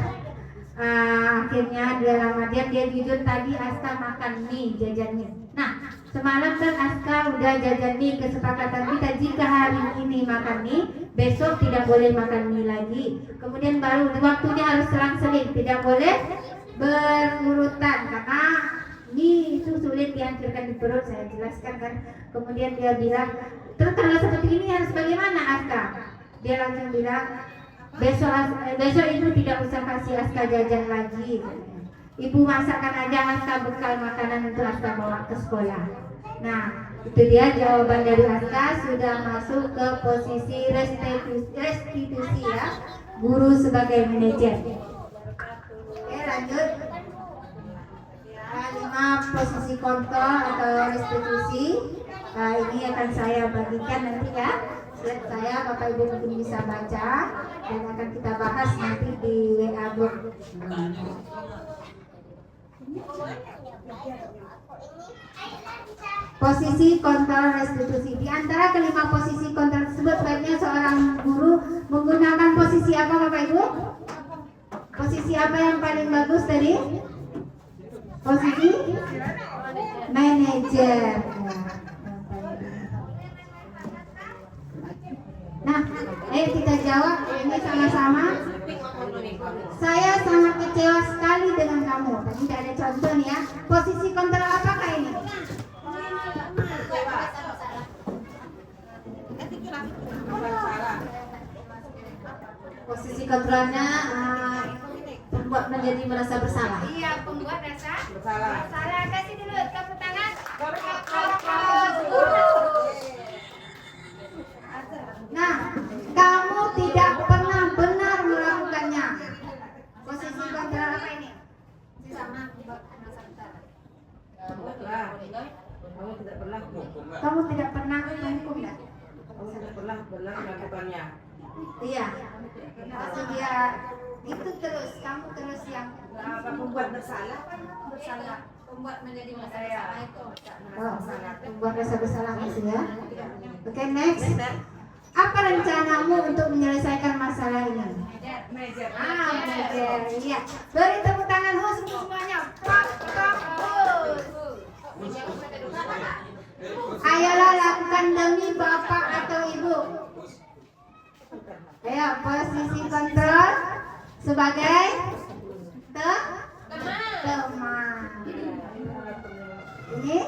akhirnya dia lama diam, dia jujur tadi Aska makan mie, jajan mie. Nah, semalam kan Aska udah jajan mie, kesepakatan kita jika hari ini makan mie, besok tidak boleh makan mie lagi. Kemudian baru waktunya harus selang-seling, tidak boleh berurutan karena mie itu sulit dihancurkan di perut, saya jelaskan kan. Kemudian dia bilang, terus kalau seperti ini harus bagaimana Aska? Dia langsung bilang, besok ibu tidak usah kasih Aska jajan lagi. Ibu masakkan aja Aska bekal makanan untuk Aska bawa ke sekolah. Nah, itu dia jawaban dari Aska, sudah masuk ke posisi restitusi ya, guru sebagai manajer. Oke, lanjut. 5 posisi kontrol atau restitusi. Ini akan saya bagikan nanti ya. Slide saya Bapak Ibu mungkin bisa baca dan akan kita bahas nanti di WA group. Posisi kontrol restitusi. Di antara kelima posisi kontrol tersebut, sebaiknya seorang guru menggunakan posisi apa Bapak Ibu? Posisi apa yang paling bagus tadi? Posisi manajer. Nah, ayo kita jawab ini sama-sama. Saya sangat kecewa sekali dengan kamu. Tadi tidak ada contoh nih ya. Posisi kontrol apakah ini? Posisi kontrolnya membuat menjadi merasa bersalah. Iya, pembuat rasa Bersalah. bersalah. Kasih dulu tepuk tangan. Nah, kamu tidak pernah benar melakukannya. Posisi kontrol apa ini? Sama. Kamu tidak pernah Kamu tidak pernah menghukum ya? Kamu tidak pernah benar melakukannya. Iya. Langsung dia itu terus, kamu terus yang Membuat bersalah. Bersalah. Pembuat menjadi masalah itu. membuat rasa bersalah gitu ya. Oke, next. Apa rencanamu untuk menyelesaikan masalah ini? Manajer. Manajer. Iya. Beri tepuk tangan khusus untuk semuanya. Pak, khusus. Ayolah lakukan demi bapak atau ibu. Ayo, posisi kontrol sebagai teman. Ini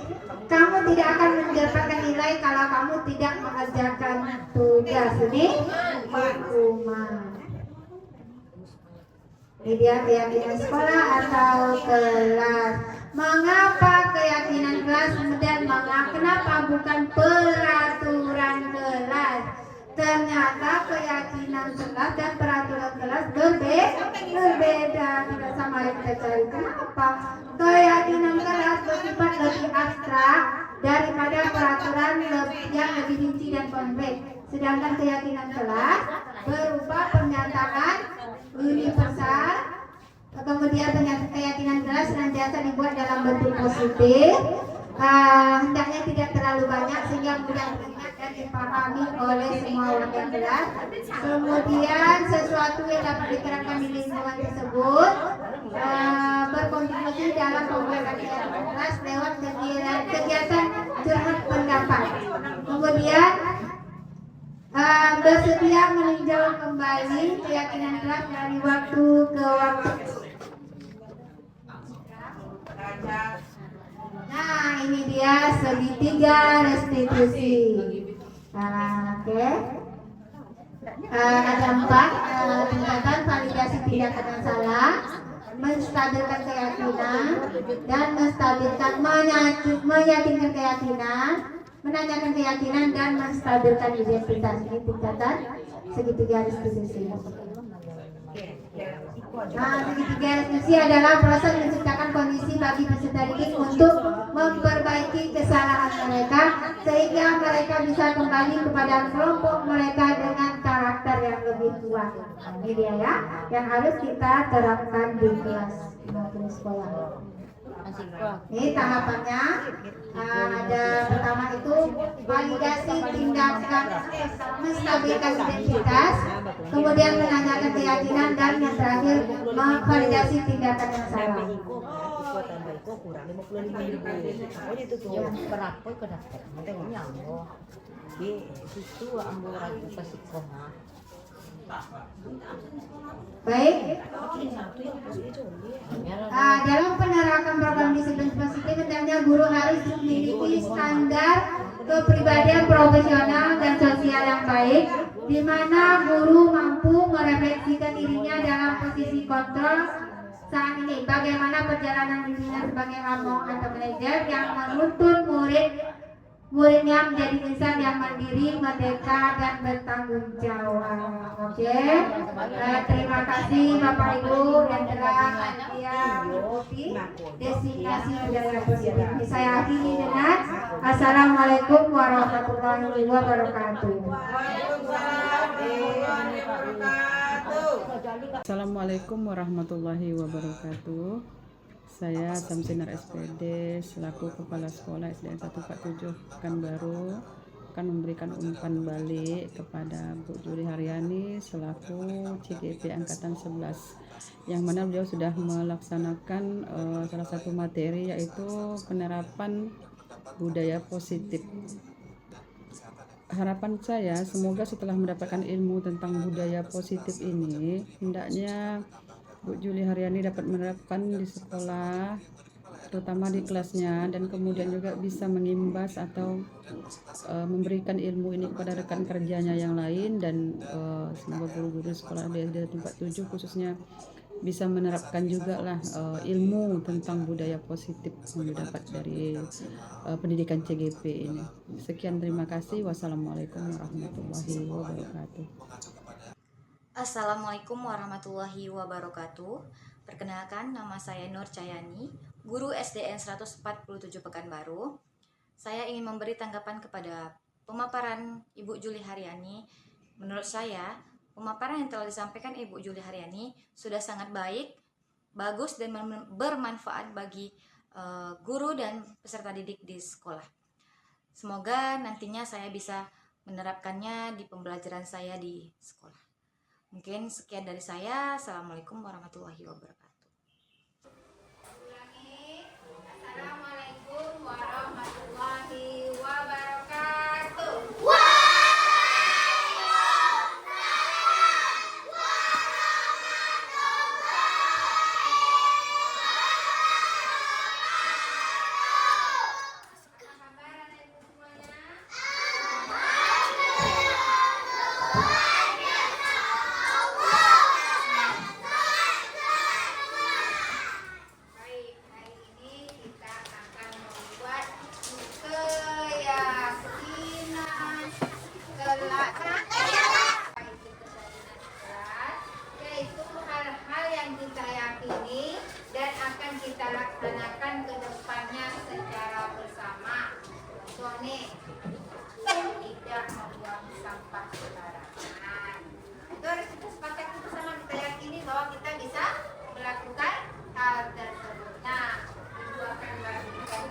kamu tidak akan mendapatkan nilai kalau kamu tidak mengerjakan tugas. Ini hukuman. Ini dia keyakinan sekolah atau kelas. Mengapa keyakinan kelas dan kenapa bukan peraturan kelas? Ternyata keyakinan kelas dan peraturan kelas berbeda, tidak sama yang kita cari. Kenapa? Keyakinan kelas bersifat lebih abstrak daripada peraturan yang lebih rinci dan konkret. Sedangkan keyakinan kelas berupa pernyataan universal. Kemudian keyakinan kelas senantiasa dibuat dalam bentuk positif. hendaknya tidak terlalu banyak sehingga mudah diingat dan dipahami oleh semua warga kelas. Kemudian sesuatu yang dapat diterapkan di lingkungan tersebut berkontribusi dalam pembuatan kelas lewat kegiatan curhat pendapat. Kemudian bersedia meninjau kembali keyakinan kelas dari waktu ke waktu. Nah, ini dia segitiga restitusi. Oke. Ada 4 tingkatan: validasi tindakan yang salah, menstabilkan keyakinan, dan meyakinkan keyakinan, menanyakan keyakinan, dan menstabilkan identitas. Ini tingkatan segitiga restitusi. Segitiga restitusi adalah proses menciptakan kondisi bagi peserta didik untuk memperbaiki kesalahan mereka sehingga mereka bisa kembali kepada kelompok mereka dengan karakter yang lebih kuat. Ini dia ya, yang harus kita terapkan di kelas sekolah. Ini tahapannya ada pertama itu validasi tindakan, menstabilkan identitas, kemudian menanyakan keyakinan, dan yang terakhir validasi tindakan yang salah. Kurang 55.000. Pokoknya itu tuh berapa ke daftar? Tengok nyambo. Di situ ambil ragu ke sekolah. Baik. Dalam penerapan program disiplin positif, hendaknya guru harus memiliki standar kepribadian profesional dan sosial yang baik, di mana guru mampu merefleksikan dirinya dalam posisi kontrol saat ini. Bagaimana perjalanan dirinya sebagai among atau manajer yang menuntun muridnya menjadi insan yang mandiri, merdeka, dan bertanggung jawab. Oke. Terima kasih Bapak Ibu yang telah hadir mengikuti destinasi budaya positif. Saya akhiri dengan Assalamualaikum warahmatullahi wabarakatuh. Assalamualaikum warahmatullahi wabarakatuh. Saya Samsinar SPD selaku Kepala Sekolah SDN 147 Pekanbaru akan memberikan umpan balik kepada Bu Juli Haryani selaku CGP Angkatan 11, yang mana beliau sudah melaksanakan salah satu materi yaitu penerapan budaya positif. Harapan saya semoga setelah mendapatkan ilmu tentang budaya positif ini, hendaknya Bu Juli Haryani dapat menerapkan di sekolah, terutama di kelasnya, dan kemudian juga bisa mengimbas atau memberikan ilmu ini kepada rekan kerjanya yang lain, dan semoga guru-guru sekolah di tempat 7 khususnya bisa menerapkan juga lah ilmu tentang budaya positif yang didapat dari pendidikan CGP ini. Sekian, terima kasih. Wassalamualaikum warahmatullahi wabarakatuh. Assalamualaikum warahmatullahi wabarakatuh. Perkenalkan, nama saya Nur Cayani, guru SDN 147 Pekanbaru. Saya ingin memberi tanggapan kepada pemaparan Ibu Juli Haryani. Menurut saya, pemaparan yang telah disampaikan Ibu Juli Haryani sudah sangat baik, bagus, dan bermanfaat bagi guru dan peserta didik di sekolah. Semoga nantinya saya bisa menerapkannya di pembelajaran saya di sekolah. Mungkin sekian dari saya. Assalamualaikum warahmatullahi wabarakatuh. Assalamualaikum warahmatullahi wabarakatuh. Yaitu hal-hal yang kita yakini dan akan kita laksanakan ke depannya secara bersama. Contohnya, tidak membuang sampah sembarangan. Itu harus kita sepakati bersama, kita yakini bahwa kita bisa melakukan hal tersebut. Nah, Ibu akan berikan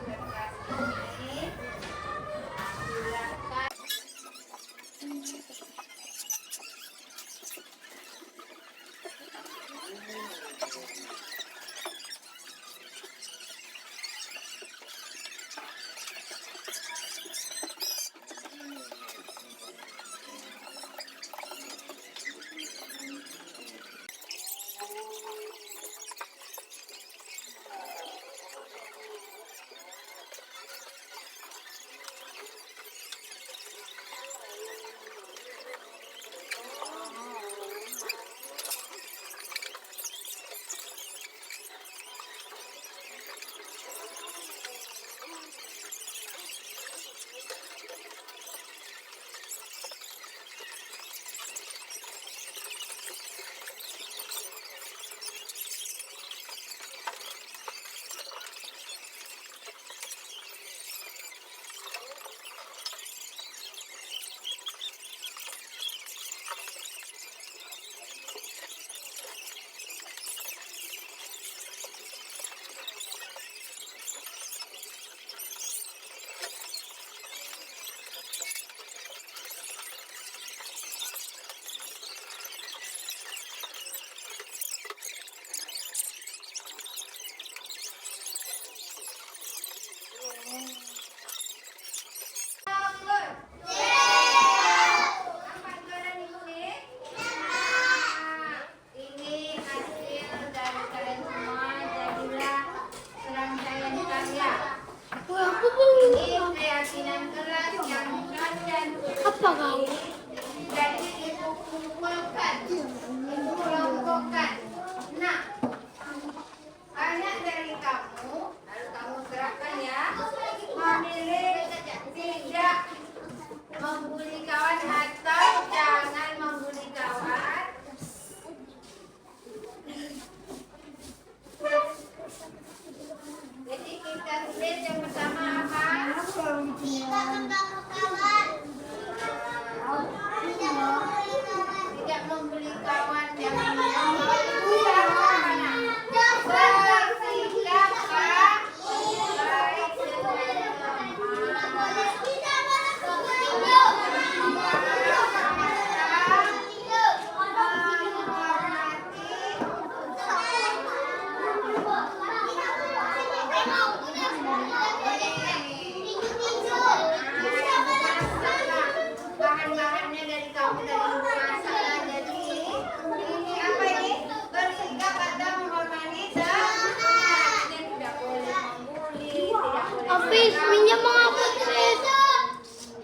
Bahan-bahannya dari kamu dari masalah. Jadi ini apa ini? Bersikap atau menghormati teman. Tidak boleh membuli, tidak boleh. Hafiz, minjam mengapa Hafiz?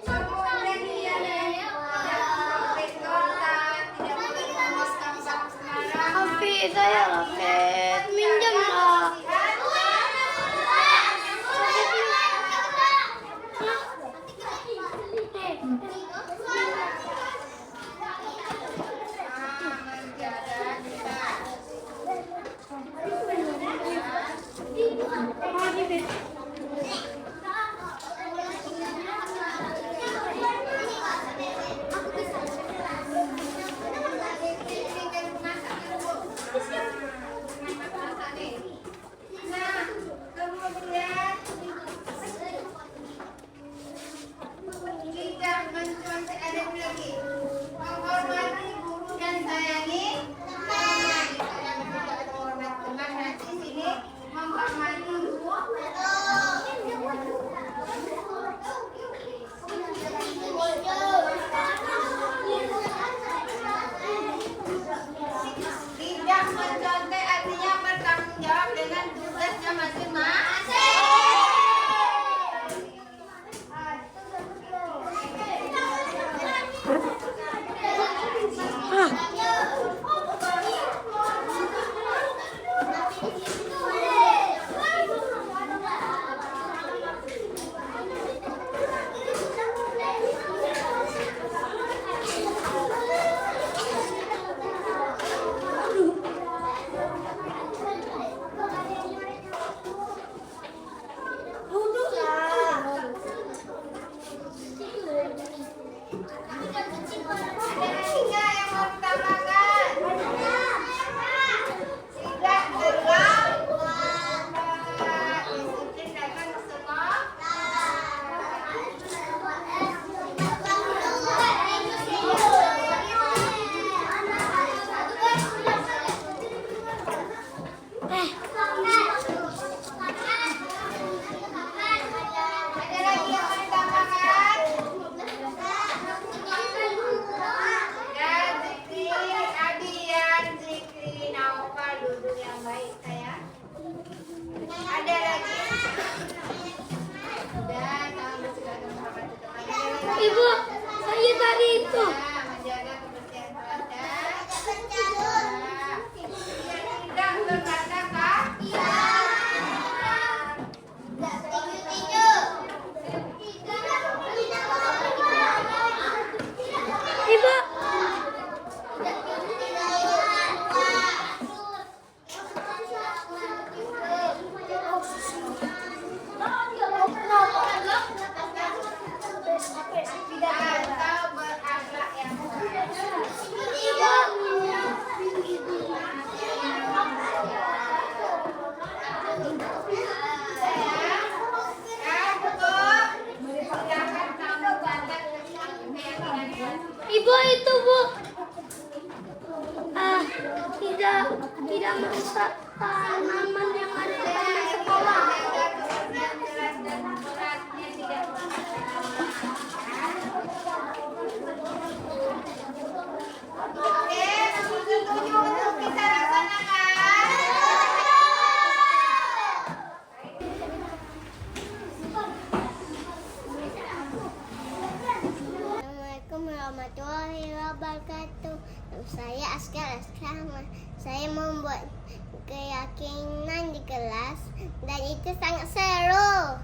Kemudian dia tidak boleh kontak, tidak boleh menulis sampah sembarangan. Hafiz, saya Hafiz, minjam lah. Nah, kemudian tidak mencontek, ada lagi menghormati guru dan sayangi teman. Saya tidak menghormati teman, nanti sini menghormati guru. Tidak mencontek artinya bertanggung jawab dengan tugasnya masing-masing. Ibu, saya tadi itu. Menjaga kebersihan badan. Tidak berkata-kata. Ibu. Atau berakhlak yang baik. Ibu itu Bu. Tidak merusak tanaman yang ada di taman sekolah. Oke, kamu setuju untuk kita laksanakan? Assalamualaikum warahmatullahi wabarakatuh. Saya Askar Askrama. Saya membuat keyakinan di kelas dan itu sangat seru.